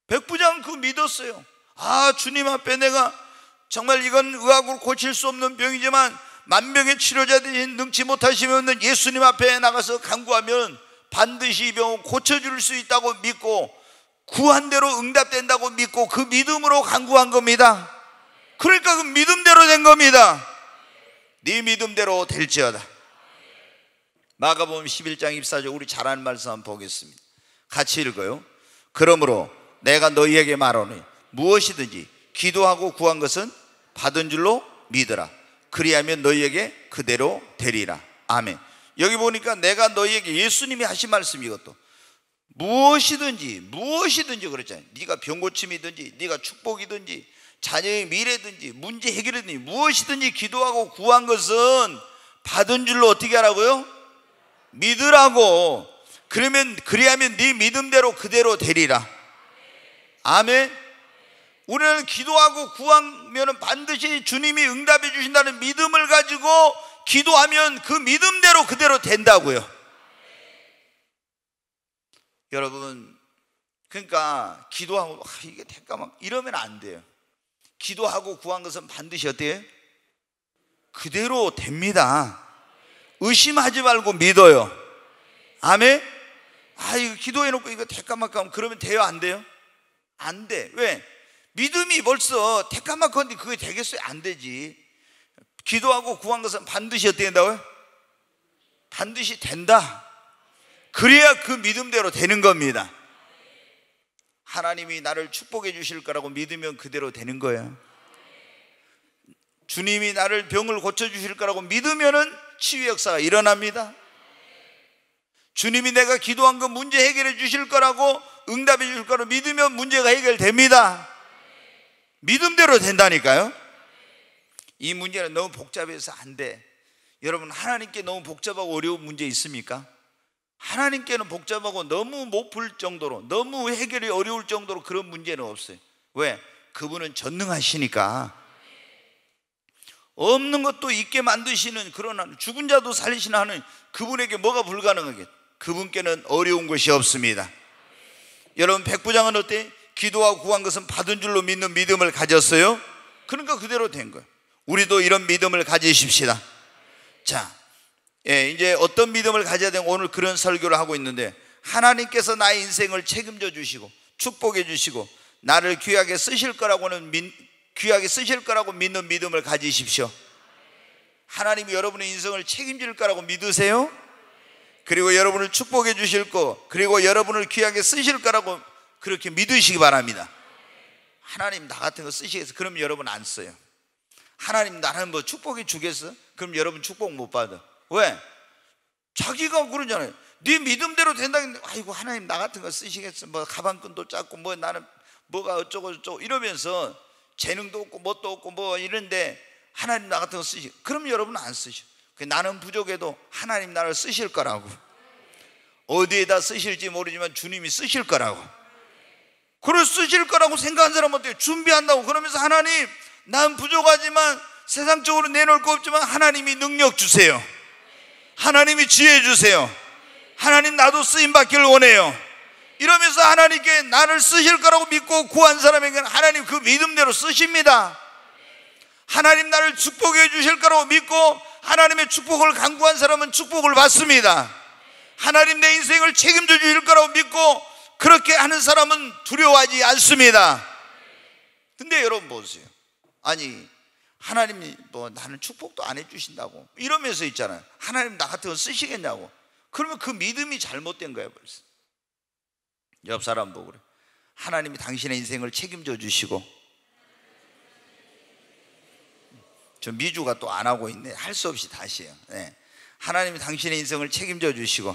백부장은 그거 믿었어요. 주님 앞에 내가 정말 이건 의학으로 고칠 수 없는 병이지만 만병의 치료자 되신 능치 못하시면 예수님 앞에 나가서 간구하면 반드시 이 병을 고쳐줄 수 있다고 믿고 구한 대로 응답된다고 믿고 그 믿음으로 간구한 겁니다. 그러니까 그 믿음대로 된 겁니다. 네 믿음대로 될지어다. 마가복음 11장 24절 우리 잘 아는 말씀 한번 보겠습니다. 같이 읽어요. 그러므로 내가 너희에게 말하노니 무엇이든지 기도하고 구한 것은 받은 줄로 믿으라. 그리하면 너희에게 그대로 되리라. 아멘. 여기 보니까 내가 너희에게, 예수님이 하신 말씀 이것도, 무엇이든지 그랬잖아요. 네가 병고침이든지 네가 축복이든지 자녀의 미래든지 문제 해결이든지 무엇이든지 기도하고 구한 것은 받은 줄로 어떻게 하라고요? 믿으라고. 그리하면 네 믿음대로 그대로 되리라. 아멘. 우리는 기도하고 구하면 반드시 주님이 응답해 주신다는 믿음을 가지고 기도하면 그 믿음대로 그대로 된다고요. 여러분, 그러니까 기도하고 이게 될까 막 이러면 안 돼요. 기도하고 구한 것은 반드시 어때요? 그대로 됩니다. 의심하지 말고 믿어요. 아멘. 이거 기도해놓고 이거 될까 말까 하면 그러면 돼요, 안 돼요? 안 돼. 왜? 믿음이 벌써 될까 말까 하는데 그게 되겠어요? 안 되지. 기도하고 구한 것은 반드시 어떻게 된다고요? 반드시 된다. 그래야 그 믿음대로 되는 겁니다. 하나님이 나를 축복해 주실 거라고 믿으면 그대로 되는 거예요. 주님이 나를 병을 고쳐주실 거라고 믿으면은 치유 역사가 일어납니다. 주님이 내가 기도한 거 문제 해결해 주실 거라고 응답해 주실 거라고 믿으면 문제가 해결됩니다. 믿음대로 된다니까요. 이 문제는 너무 복잡해서 안 돼. 여러분, 하나님께 너무 복잡하고 어려운 문제 있습니까? 하나님께는 복잡하고 너무 못 풀 정도로, 너무 해결이 어려울 정도로 그런 문제는 없어요. 왜? 그분은 전능하시니까. 없는 것도 있게 만드시는 그런 죽은 자도 살리시는 하는 그분에게 뭐가 불가능하겠? 그분께는 어려운 것이 없습니다. 여러분, 백부장은 어때? 기도하고 구한 것은 받은 줄로 믿는 믿음을 가졌어요. 그러니까 그대로 된 거예요. 우리도 이런 믿음을 가지십시다. 자, 이제 어떤 믿음을 가져야 되고 오늘 그런 설교를 하고 있는데, 하나님께서 나의 인생을 책임져 주시고 축복해 주시고 나를 귀하게 쓰실 거라고는 귀하게 쓰실 거라고 믿는 믿음을 가지십시오. 하나님이 여러분의 인생을 책임질 거라고 믿으세요? 그리고 여러분을 축복해 주실 거, 그리고 여러분을 귀하게 쓰실 거라고 그렇게 믿으시기 바랍니다. 하나님 나 같은 거 쓰시겠어? 그럼 여러분 안 써요. 하나님 나는 뭐 축복해 주겠어? 그럼 여러분 축복 못 받아. 왜? 자기가 그러잖아요. 네 믿음대로 된다는데, 아이고 하나님 나 같은 거 쓰시겠어? 뭐 가방끈도 작고 뭐 나는 뭐가 어쩌고 저쩌고 이러면서 재능도 없고 뭣도 없고 뭐 이런데 하나님 나 같은 거 쓰시. 그럼 여러분 안 쓰셔. 나는 부족해도 하나님 나를 쓰실 거라고. 어디에다 쓰실지 모르지만 주님이 쓰실 거라고. 그걸 쓰실 거라고 생각한 사람은 어때요? 준비한다고. 그러면서 하나님 난 부족하지만 세상적으로 내놓을 거 없지만 하나님이 능력 주세요. 하나님이 지혜 주세요. 하나님 나도 쓰임 받기를 원해요. 이러면서 하나님께 나를 쓰실 거라고 믿고 구한 사람에게는 하나님 그 믿음대로 쓰십니다. 하나님 나를 축복해 주실 거라고 믿고 하나님의 축복을 간구한 사람은 축복을 받습니다. 하나님 내 인생을 책임져 주실 거라고 믿고 그렇게 하는 사람은 두려워하지 않습니다. 근데 여러분 보세요. 아니 하나님이 뭐 나는 축복도 안 해주신다고 이러면서 있잖아요. 하나님 나 같은 거 쓰시겠냐고. 그러면 그 믿음이 잘못된 거예요. 벌써 옆 사람 보고 그래. 하나님이 당신의 인생을 책임져 주시고. 저 미주가 또 안 하고 있네. 할 수 없이 다시 해요. 네. 하나님이 당신의 인생을 책임져 주시고,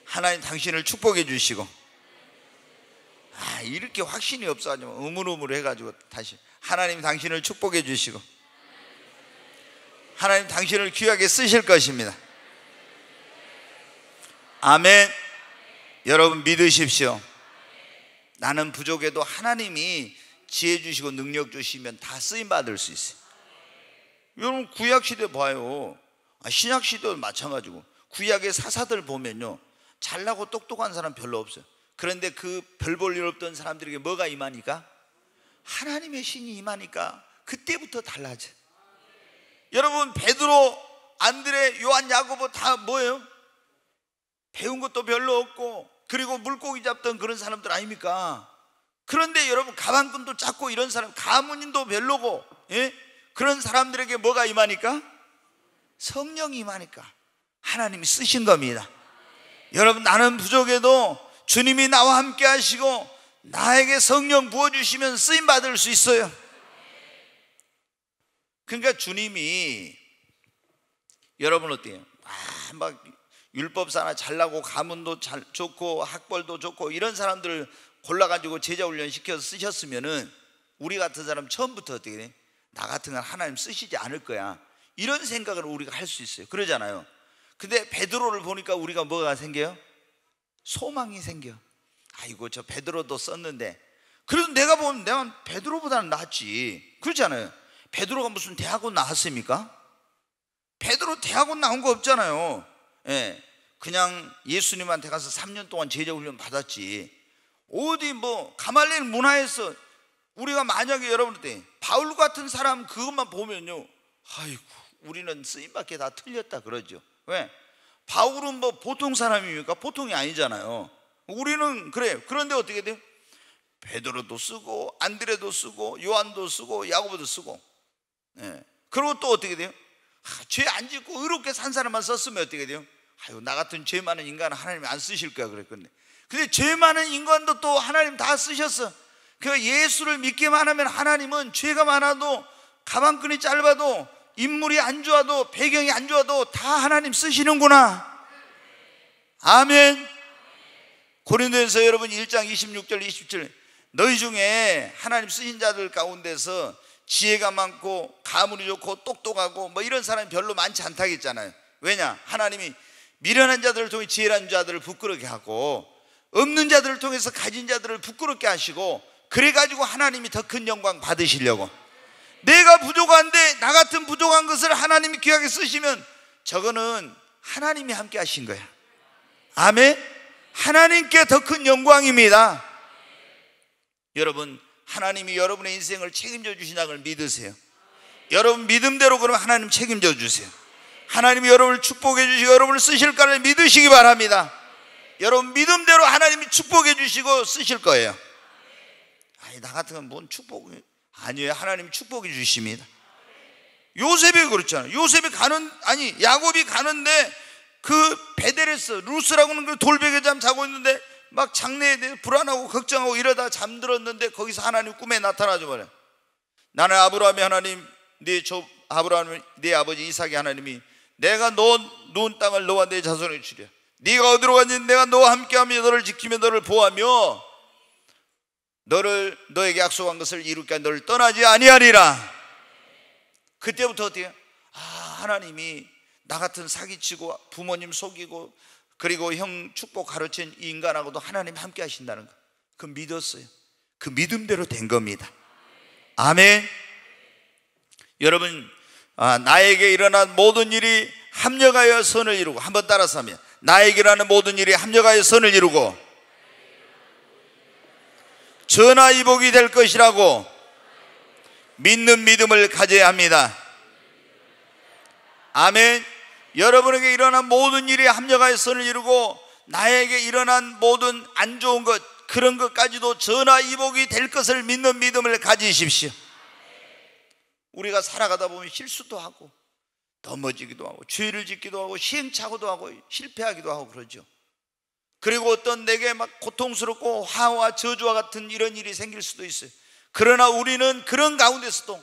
하나님 당신을 축복해 주시고. 이렇게 확신이 없어가지고 우물우물 해가지고 다시 하나님 당신을 축복해 주시고 하나님 당신을 귀하게 쓰실 것입니다. 아멘. 여러분 믿으십시오. 나는 부족해도 하나님이 지혜 주시고 능력 주시면 다 쓰임 받을 수 있어요. 여러분 구약시대 봐요. 신약시대도 마찬가지고 구약의 사사들 보면요 잘나고 똑똑한 사람 별로 없어요. 그런데 그 별 볼 일 없던 사람들에게 뭐가 임하니까? 하나님의 신이 임하니까 그때부터 달라져. 여러분 베드로, 안드레, 요한, 야고보 다 뭐예요? 배운 것도 별로 없고 그리고 물고기 잡던 그런 사람들 아닙니까? 그런데 여러분 가방끈도 작고 이런 사람, 가문인도 별로고, 예? 그런 사람들에게 뭐가 임하니까? 성령이 임하니까 하나님이 쓰신 겁니다. 여러분 나는 부족해도 주님이 나와 함께 하시고 나에게 성령 부어주시면 쓰임받을 수 있어요. 그러니까 주님이 여러분 어때요? 막 율법사나 잘나고 가문도 좋고 학벌도 좋고 이런 사람들을 골라가지고 제자훈련 시켜서 쓰셨으면은 우리 같은 사람 처음부터 어떻게 돼? 나 같은 건 하나님 쓰시지 않을 거야, 이런 생각을 우리가 할 수 있어요. 그러잖아요. 근데 베드로를 보니까 우리가 뭐가 생겨요? 소망이 생겨. 아이고, 저 베드로도 썼는데 그래도 내가 보면 내가 베드로보다는 낫지, 그렇잖아요. 베드로가 무슨 대학원 나왔습니까? 베드로 대학원 나온 거 없잖아요. 예, 그냥 예수님한테 가서 3년 동안 제자훈련 받았지. 어디 뭐 가말리엘 문화에서 우리가 만약에 여러분한테 바울 같은 사람 그것만 보면요, 아이고 우리는 쓰임밖에 다 틀렸다 그러죠. 왜? 바울은 뭐 보통 사람입니까? 보통이 아니잖아요. 우리는 그래요. 그런데 어떻게 돼요? 베드로도 쓰고 안드레도 쓰고 요한도 쓰고 야고보도 쓰고, 예. 그리고 또 어떻게 돼요? 죄 안 짓고 의롭게 산 사람만 썼으면 어떻게 돼요? 아유, 나 같은 죄 많은 인간은 하나님이 안 쓰실 거야 그랬거든요. 근데 죄 많은 인간도 또 하나님 다 쓰셨어. 그 예수를 믿기만 하면 하나님은 죄가 많아도 가방끈이 짧아도 인물이 안 좋아도 배경이 안 좋아도 다 하나님 쓰시는구나. 아멘. 고린도전서 여러분 1장 26절 27, 너희 중에 하나님 쓰신 자들 가운데서 지혜가 많고 가문이 좋고 똑똑하고 뭐 이런 사람이 별로 많지 않다겠잖아요. 왜냐? 하나님이 미련한 자들을 통해 지혜로운 자들을 부끄럽게 하고 없는 자들을 통해서 가진 자들을 부끄럽게 하시고, 그래가지고 하나님이 더 큰 영광 받으시려고. 내가 부족한데 나 같은 부족한 것을 하나님이 귀하게 쓰시면 저거는 하나님이 함께 하신 거야. 아멘. 하나님께 더 큰 영광입니다. 여러분, 하나님이 여러분의 인생을 책임져 주신다는 걸 믿으세요. 여러분 믿음대로 그러면 하나님 책임져 주세요. 하나님이 여러분을 축복해 주시고 여러분을 쓰실 거를 믿으시기 바랍니다. 여러분 믿음대로 하나님이 축복해 주시고 쓰실 거예요. 아니, 나 같은 건 뭔 축복이 아니에요. 하나님이 축복해 주십니다. 요셉이 그렇잖아요. 요셉이 야곱이 가는데 그 베델에서 루스라고는 그 돌베개 잠 자고 있는데 막 장래에 대해서 불안하고 걱정하고 이러다 잠들었는데 거기서 하나님 꿈에 나타나죠. 말이야. 나는 아브라함의 하나님, 아브라함 네 아버지 이삭의 하나님이 내가 너 누운 땅을 너와 내 자손에게 주랴. 네가 어디로 갔는지 내가 너와 함께하며 너를 지키며 너를 보호하며 너에게 약속한 것을 이루게 너를 떠나지 아니하리라. 그때부터 어떻게 해요? 하나님이 나 같은 사기치고 부모님 속이고 그리고 형 축복 가르친 이 인간하고도 하나님 함께 하신다는 거, 그 믿었어요. 그 믿음대로 된 겁니다. 아멘. 여러분, 나에게 일어난 모든 일이 합력하여 선을 이루고, 한번 따라서 하면, 나에게 일어나는 모든 일이 합력하여 선을 이루고 전화위복이 될 것이라고 믿는 믿음을 가져야 합니다. 아멘. 여러분에게 일어난 모든 일이 합력하여 선을 이루고 나에게 일어난 모든 안 좋은 것, 그런 것까지도 전화위복이 될 것을 믿는 믿음을 가지십시오. 우리가 살아가다 보면 실수도 하고 넘어지기도 하고 죄를 짓기도 하고 시행착오도 하고 실패하기도 하고 그러죠. 그리고 어떤 내게 막 고통스럽고 화와 저주와 같은 이런 일이 생길 수도 있어요. 그러나 우리는 그런 가운데서도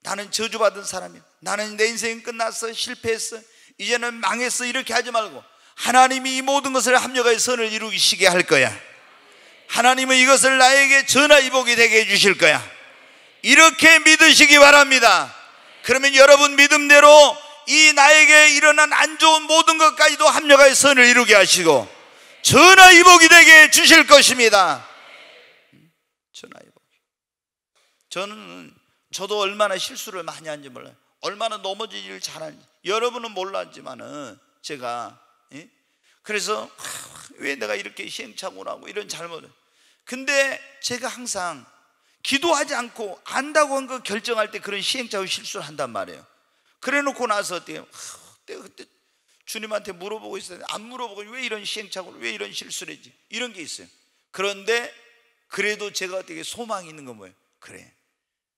나는 저주받은 사람이야, 나는 내 인생이 끝났어, 실패했어, 이제는 망했어, 이렇게 하지 말고 하나님이 이 모든 것을 합력하여 선을 이루시게 할 거야. 하나님은 이것을 나에게 전화위복이 되게 해주실 거야. 이렇게 믿으시기 바랍니다. 그러면 여러분 믿음대로 이 나에게 일어난 안 좋은 모든 것까지도 합력하여 선을 이루게 하시고 전화위복이 되게 해주실 것입니다. 전화위복. 저도 얼마나 실수를 많이 하는지 몰라요. 얼마나 넘어지기를 잘하는지. 여러분은 몰랐지만은 제가, 그래서 왜 내가 이렇게 시행착오를 하고 이런 잘못을. 근데 제가 항상 기도하지 않고 안다고 한 거 결정할 때 그런 시행착오 실수를 한단 말이에요. 그래 놓고 나서 어때요? 내가 그때 주님한테 물어보고 있었는데 안 물어보고 왜 이런 시행착오를, 왜 이런 실수를 했지, 이런 게 있어요. 그런데 그래도 제가 어떻게 소망이 있는 건 뭐예요? 그래,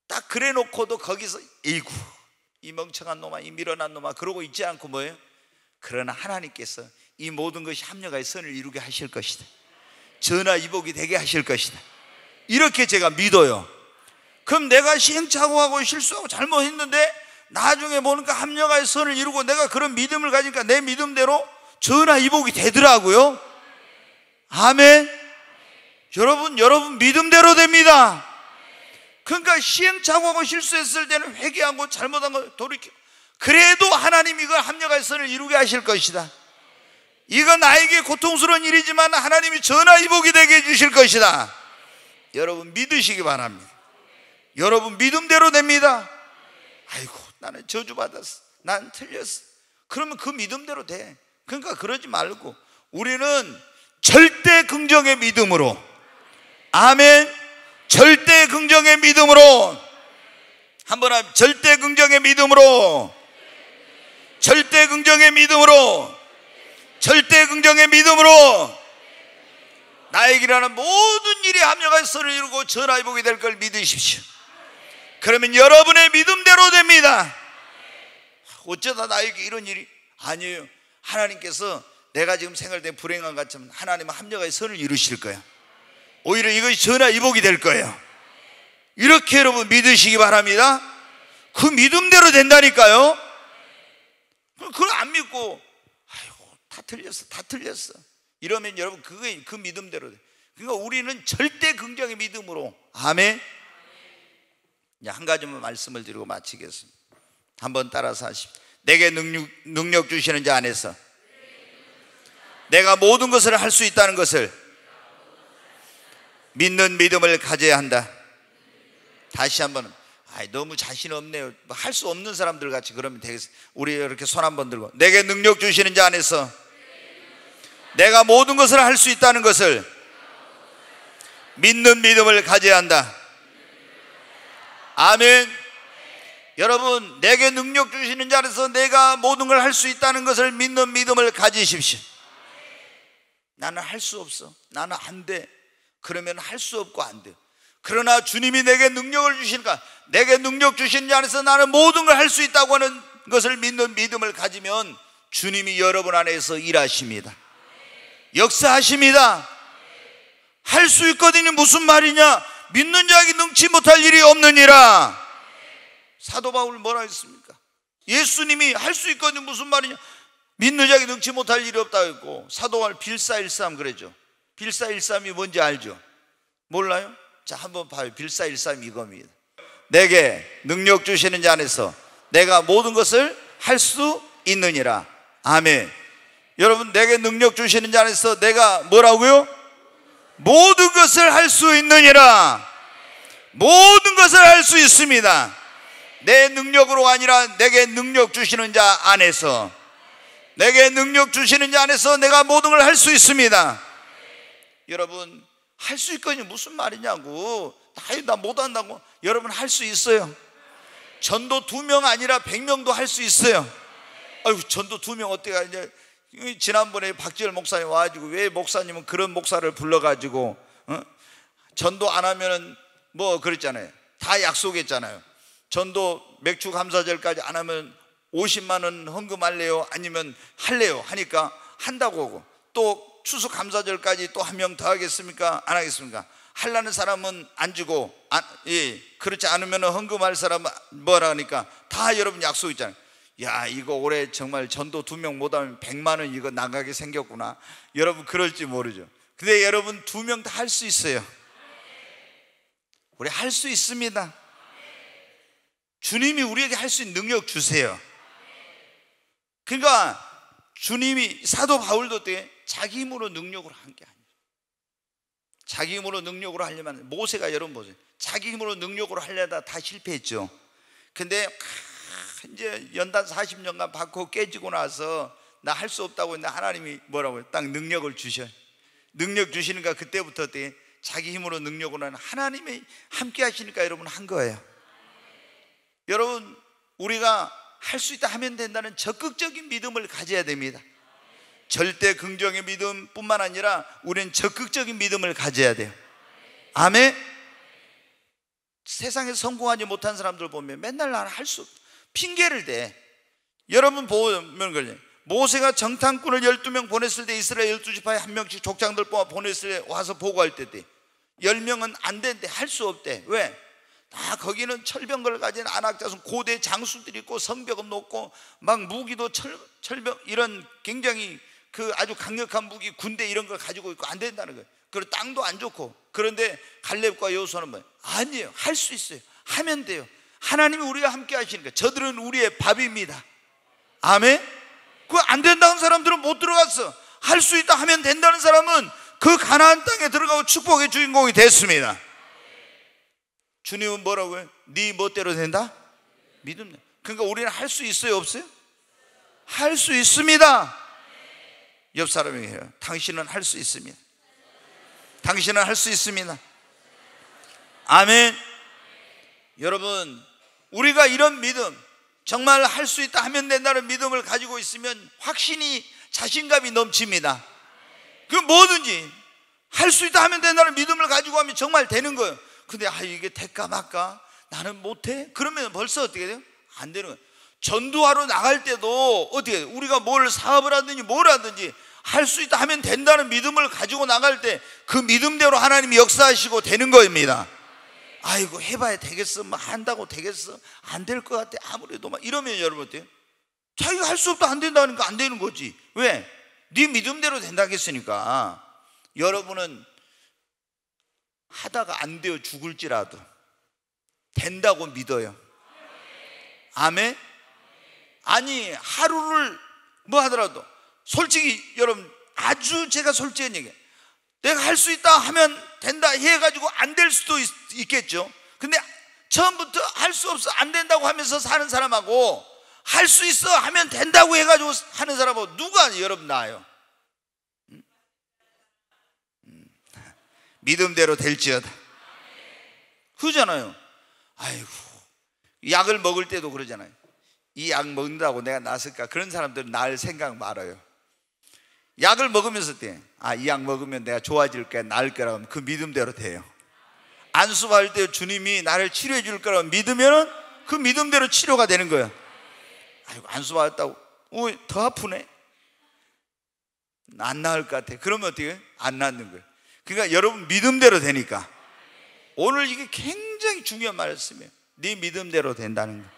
딱 그래 놓고도 거기서 이구 이 멍청한 놈아, 이 밀어난 놈아 그러고 있지 않고 뭐예요? 그러나 하나님께서 이 모든 것이 합력하여 선을 이루게 하실 것이다, 전화위복이 되게 하실 것이다, 이렇게 제가 믿어요. 그럼 내가 시행착오하고 실수하고 잘못했는데 나중에 보니까 합력하여 선을 이루고 내가 그런 믿음을 가지니까 내 믿음대로 전화위복이 되더라고요. 아멘. 여러분 믿음대로 됩니다. 그러니까 시행착오하고 실수했을 때는 회개하고 잘못한 거 돌이키고, 그래도 하나님 이걸 합력하여 선을 이루게 하실 것이다. 이건 나에게 고통스러운 일이지만 하나님이 전화위복이 되게 해주실 것이다. 여러분 믿으시기 바랍니다. 여러분 믿음대로 됩니다. 아이고 나는 저주받았어, 난 틀렸어. 그러면 그 믿음대로 돼. 그러니까 그러지 말고 우리는 절대 긍정의 믿음으로, 아멘, 절대 긍정의 믿음으로, 한번 하면 절대 긍정의 믿음으로, 절대 긍정의 믿음으로, 절대 긍정의 믿음으로 나에게 일어나는 모든 일에 합력하여 선을 이루고 전화위복이 될 걸 믿으십시오. 그러면 여러분의 믿음대로 됩니다. 어쩌다 나에게 이런 일이, 아니에요. 하나님께서 내가 지금 생활된 불행한 것처럼 하나님은 합력하여 선을 이루실 거예요. 오히려 이것이 전화위복이 될 거예요. 이렇게 여러분 믿으시기 바랍니다. 그 믿음대로 된다니까요. 그걸 안 믿고 아이고 다 틀렸어 이러면 여러분 그게 그 믿음대로 돼. 그러니까 우리는 절대 긍정의 믿음으로, 아멘. 한 가지만 말씀을 드리고 마치겠습니다. 한번 따라서 하십시오. 내게 능력 주시는 자 안에서 내가 모든 것을 할 수 있다는 것을 믿는 믿음을 가져야 한다. 다시 한번. 너무 자신 없네요. 할 수 없는 사람들 같이 그러면 되겠어요. 우리 이렇게 손 한번 들고, 내게 능력 주시는 자 안에서 내가 모든 것을 할 수 있다는 것을 믿는 믿음을 가져야 한다. 아멘. 여러분 내게 능력 주시는 자 안에서 내가 모든 걸 할 수 있다는 것을 믿는 믿음을 가지십시오. 나는 할 수 없어, 나는 안 돼. 그러면 할 수 없고 안 돼. 그러나 주님이 내게 능력을 주시니까, 내게 능력 주시는 자 안에서 나는 모든 걸 할 수 있다고 하는 것을 믿는 믿음을 가지면 주님이 여러분 안에서 일하십니다. 역사하십니다. 할 수 있거든요. 무슨 말이냐? 믿는 자에게 능치 못할 일이 없느니라. 사도 바울 뭐라 했습니까? 예수님이 할 수 있거든요. 무슨 말이냐? 믿는 자에게 능치 못할 일이 없다고 했고, 사도 바울 빌사일삼 그랬죠. 빌사일삼이 뭔지 알죠? 몰라요? 자, 한번 봐요. 빌사일삼 이겁니다. 내게 능력 주시는 자 안에서 내가 모든 것을 할 수 있느니라. 아멘. 여러분 내게 능력 주시는 자 안에서 내가 뭐라고요? 모든 것을 할 수 있느니라. 모든 것을 할 수 있습니다. 내 능력으로 아니라 내게 능력 주시는 자 안에서, 내게 능력 주시는 자 안에서 내가 모든 걸 할 수 있습니다. 여러분 할 수 있거든요. 무슨 말이냐고. 나 못한다고. 여러분 할 수 있어요. 전도 2명 아니라 100명도 할 수 있어요. 아유, 전도 2명 어떻게 하냐. 지난번에 박지열 목사님 와가지고, 왜 목사님은 그런 목사를 불러가지고 전도 안 하면은 뭐 그랬잖아요. 다 약속했잖아요. 전도 맥주 감사절까지 안 하면 50만 원 헌금할래요? 아니면 할래요? 하니까 한다고 하고, 또 추수 감사절까지 또 1명 더 하겠습니까? 안 하겠습니까? 하려는 사람은 안 주고, 그렇지 않으면 헌금할 사람은 뭐라 하니까 다 여러분 약속 있잖아요. 야, 이거 올해 정말 전도 2명 못하면 100만 원 이거 나가게 생겼구나. 여러분 그럴지 모르죠. 근데 여러분 2명 다 할 수 있어요. 우리 할 수 있습니다. 주님이 우리에게 할 수 있는 능력 주세요. 그러니까 주님이, 사도 바울도 때 자기 힘으로 능력으로 한 게 아니에요. 자기 힘으로 능력으로 하려면, 모세가 여러분 보세요. 자기 힘으로 능력으로 하려다 다 실패했죠. 근데 이제 연단 40년간 받고 깨지고 나서 나 할 수 없다고 했는데 하나님이 뭐라고요? 딱 능력을 주셔. 능력 주시니까 그때부터 자기 힘으로 능력으로 하는, 하나님이 함께 하시니까 여러분 한 거예요. 여러분 우리가 할 수 있다 하면 된다는 적극적인 믿음을 가져야 됩니다. 절대 긍정의 믿음뿐만 아니라 우리는 적극적인 믿음을 가져야 돼요. 아멘. 세상에서 성공하지 못한 사람들 보면 맨날 나는 할 수 없다 핑계를 대. 여러분 보면 그래요. 모세가 정탐꾼을 12명 보냈을 때 이스라엘 12지파에 1명씩 족장들 뽑아 보냈을 때 와서 보고할 때 10명은 안 되는데 할 수 없대. 왜? 거기는 철병거를 가진 안악자손 고대 장수들이 있고 성벽은 높고 막 무기도 철병 이런 굉장히 그 아주 강력한 무기 군대 이런 걸 가지고 있고 안 된다는 거예요. 그리고 땅도 안 좋고. 그런데 갈렙과 여호수아는 뭐예요? 아니에요. 할 수 있어요. 하면 돼요. 하나님이 우리와 함께 하시니까 저들은 우리의 밥입니다. 아멘. 그거 안 된다는 사람들은 못 들어갔어. 할 수 있다 하면 된다는 사람은 그 가나안 땅에 들어가고 축복의 주인공이 됐습니다. 주님은 뭐라고요? 네 멋대로 된다? 믿음. 그러니까 우리는 할 수 있어요, 없어요? 할 수 있습니다. 옆 사람에게 해요. 당신은 할 수 있습니다. 당신은 할 수 있습니다. 아멘. 여러분, 우리가 이런 믿음, 정말 할 수 있다 하면 된다는 믿음을 가지고 있으면 확신이, 자신감이 넘칩니다. 그 뭐든지 할 수 있다 하면 된다는 믿음을 가지고 하면 정말 되는 거예요. 근데 이게 될까 말까? 나는 못해? 그러면 벌써 어떻게 돼요? 안 되는 거예요. 전도하러 나갈 때도 어떻게 돼요? 우리가 뭘 사업을 하든지 뭘 하든지 할 수 있다 하면 된다는 믿음을 가지고 나갈 때 그 믿음대로 하나님이 역사하시고 되는 겁니다. 아이고 해봐야 되겠어, 뭐 한다고 되겠어, 안 될 것 같아 아무래도 막 이러면 여러분 어때요? 자기가 할 수 없다 안 된다니까 안 되는 거지. 왜? 네 믿음대로 된다고 했으니까. 여러분은 하다가 안 되어 죽을지라도 된다고 믿어요. 아멘. 아니 하루를 뭐 하더라도 솔직히 여러분, 아주 제가 솔직한 얘기예요. 내가 할 수 있다 하면 된다 해가지고 안 될 수도 있겠죠. 근데 처음부터 할 수 없어 안 된다고 하면서 사는 사람하고 할 수 있어 하면 된다고 해가지고 하는 사람하고 누가 여러분 나아요? 믿음대로 될지어다. 그러잖아요. 아이고, 약을 먹을 때도 그러잖아요. 이 약 먹는다고 내가 낫을까? 그런 사람들은 나을 생각 말아요. 약을 먹으면서 이 약 먹으면 내가 좋아질 거야, 나을 거라고 하면 그 믿음대로 돼요. 안수받을 때 주님이 나를 치료해 줄 거라고 믿으면 그 믿음대로 치료가 되는 거예요. 아이고 안수받았다고 더 아프네, 안 나을 것 같아. 그러면 어떻게 해요? 안 낫는 거예요. 그러니까 여러분 믿음대로 되니까. 오늘 이게 굉장히 중요한 말씀이에요. 네 믿음대로 된다는 거.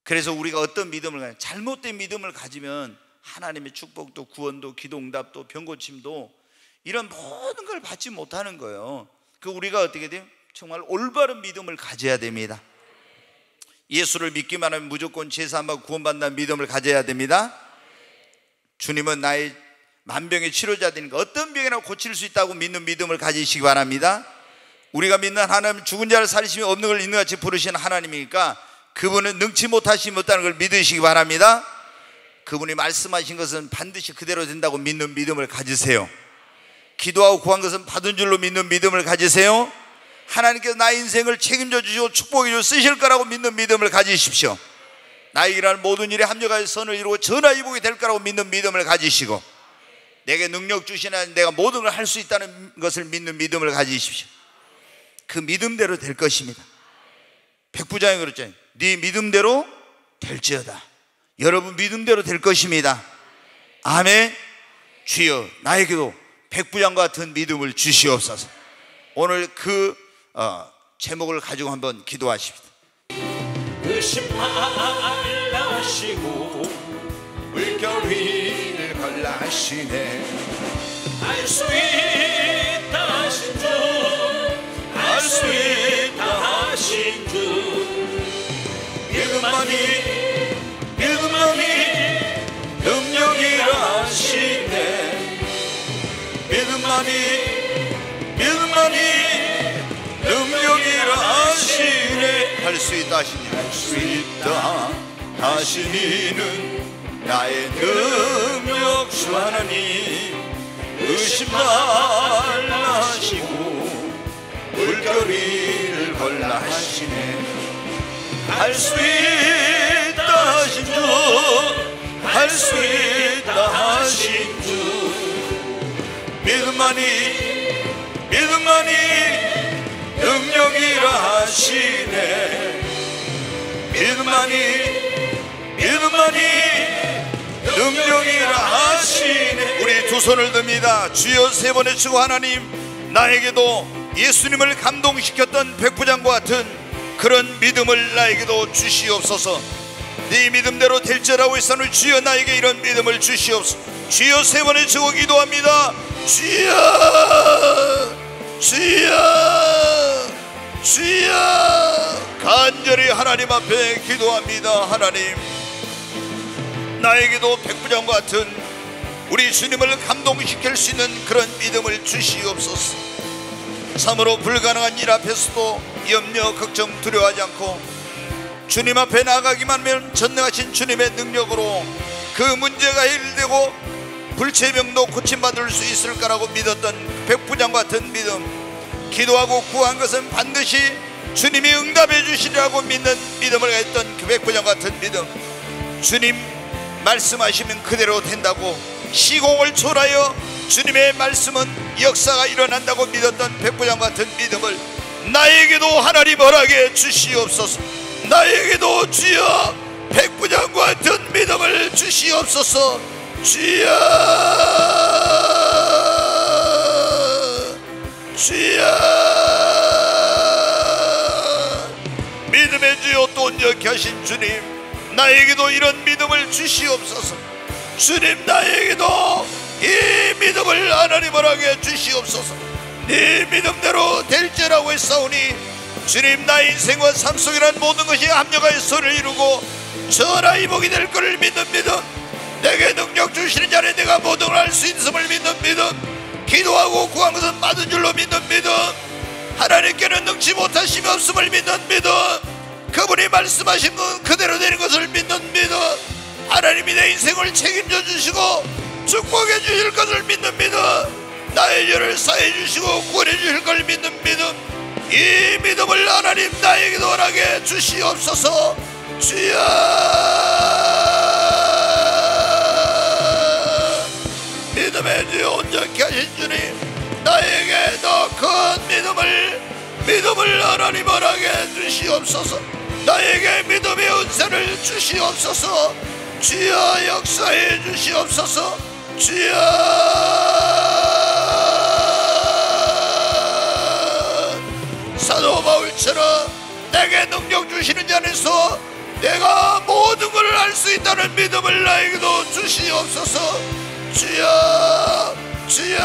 그래서 우리가 어떤 믿음을 가지면, 잘못된 믿음을 가지면 하나님의 축복도 구원도 기도응답도 병고침도 이런 모든 걸 받지 못하는 거예요. 그 우리가 어떻게 돼요? 정말 올바른 믿음을 가져야 됩니다. 예수를 믿기만 하면 무조건 제사함하고 구원받는다는 믿음을 가져야 됩니다. 주님은 나의 만병의 치료자되니까 어떤 병이나 고칠 수 있다고 믿는 믿음을 가지시기 바랍니다. 우리가 믿는 하나님, 죽은 자를 살리시며 없는 걸 있는 같이 부르시는 하나님이니까 그분은 능치 못하시 못하는 걸 믿으시기 바랍니다. 그분이 말씀하신 것은 반드시 그대로 된다고 믿는 믿음을 가지세요. 기도하고 구한 것은 받은 줄로 믿는 믿음을 가지세요. 하나님께서 나의 인생을 책임져 주시고 축복해 주시고 쓰실 거라고 믿는 믿음을 가지십시오. 나의 일하는 모든 일에 합력하여 선을 이루고 전화위복이 될 거라고 믿는 믿음을 가지시고, 내게 능력 주시는 하나님, 내가 모든 걸 할 수 있다는 것을 믿는 믿음을 가지십시오. 그 믿음대로 될 것입니다. 백부장이 그랬잖아요. 네 믿음대로 될지어다. 여러분 믿음대로 될 것입니다. 아멘. 주여 나에게도 백부장과 같은 믿음을 주시옵소서. 오늘 그 제목을 가지고 한번 기도하십시다. 의심하시고 물결 위를 걸라하시네. 알 수 있다 하신 주, 알 수 있다 하신 주, 믿음만이 능력이라 하시네. 믿음만이 능력이라 하시네. 할 수 있다 하시니, 할 수 있다 하시니는 나의 능력 주 하나님. 의심 말라 하시고 물결 위를 걸라 하시네. 할 수 있다 하신 주, 할 수 있다 하신 주, 믿음만이 능력이라 하시네. 믿음만이 능력이라 하시네. 우리 두 손을 듭니다. 주여 세 번 외치고, 하나님 나에게도 예수님을 감동시켰던 백부장과 같은 그런 믿음을 나에게도 주시옵소서. 네 믿음대로 될지라고 했사오니 주여 나에게 이런 믿음을 주시옵소서. 주여 세 번의 주고 기도합니다. 주여 주여 주여. 간절히 하나님 앞에 기도합니다. 하나님, 나에게도 백부장과 같은 우리 주님을 감동시킬 수 있는 그런 믿음을 주시옵소서. 참으로 불가능한 일 앞에서도 염려 걱정 두려워하지 않고 주님 앞에 나가기만 하면 전능하신 주님의 능력으로 그 문제가 해결되고 불체병도 고침받을 수 있을 거라고 믿었던 백부장과 같은 믿음, 기도하고 구한 것은 반드시 주님이 응답해 주시리라고 믿는 믿음을 가졌던 그 백부장과 같은 믿음, 주님 말씀하시면 그대로 된다고 시공을 초월하여 주님의 말씀은 역사가 일어난다고 믿었던 백부장과 같은 믿음을 나에게도 하나님 허락해 주시옵소서. 나에게도 주여 백부장과 같은 믿음을 주시옵소서. 주여 주여. 믿음의 주여 온전케 하신 주님, 나에게도 이런 믿음을 주시옵소서. 주님, 나에게도 이 믿음을 하나님 허락해 주시옵소서. 네 믿음대로 될지라고 했사오니 주님, 나의 인생과 삶 속이란 모든 것이 합력하여 선을 이루고 전하의 복이 될 것을 믿는 믿음, 내게 능력 주시는 자는 내가 모든 걸 할 수 있음을 믿는 믿음, 기도하고 구한 것은 받은 줄로 믿는 믿음, 하나님께는 능치 못하심이 없음을 믿는 믿음, 그분이 말씀하신 건 그대로 되는 것을 믿는 믿음, 하나님이 내 인생을 책임져 주시고 축복해 주실 것을 믿는 믿음, 나의 죄를 사해 주시고 구원해 주실 걸 믿는 믿음, 이 믿음을 하나님 나에게도 허락해 주시옵소서. 주여 믿음의 주여 온전케 하신 주님, 나에게 더 큰 믿음을 하나님 허락해 주시옵소서. 나에게 믿음의 은사를 주시옵소서. 주여 역사해 주시옵소서. 주여 사도 바울처럼 내게 능력 주시는 자 안에서 내가 모든 걸 할 수 있다는 믿음을 나에게도 주시옵소서. 주여 주여.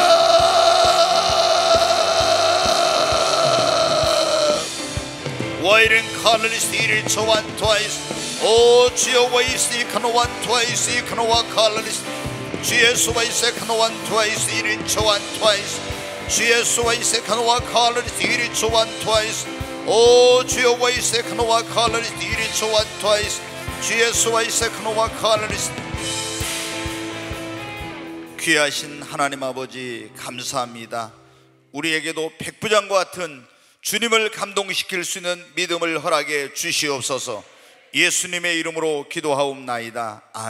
Waiting colorless eating to one twice. Oh, 주여 waste can one twice, can one colorless. 주의 수와이세 can one twice, eating to one twice. 주의 수와이세 can one colorless, eating to one twice. Oh, 주여 waste can one colorless, eating to one twice. 주의 수와이세 can one colorless. 귀하신 하나님 아버지 감사합니다. 우리에게도 백부장과 같은 주님을 감동시킬 수 있는 믿음을 허락해 주시옵소서. 예수님의 이름으로 기도하옵나이다. 아멘.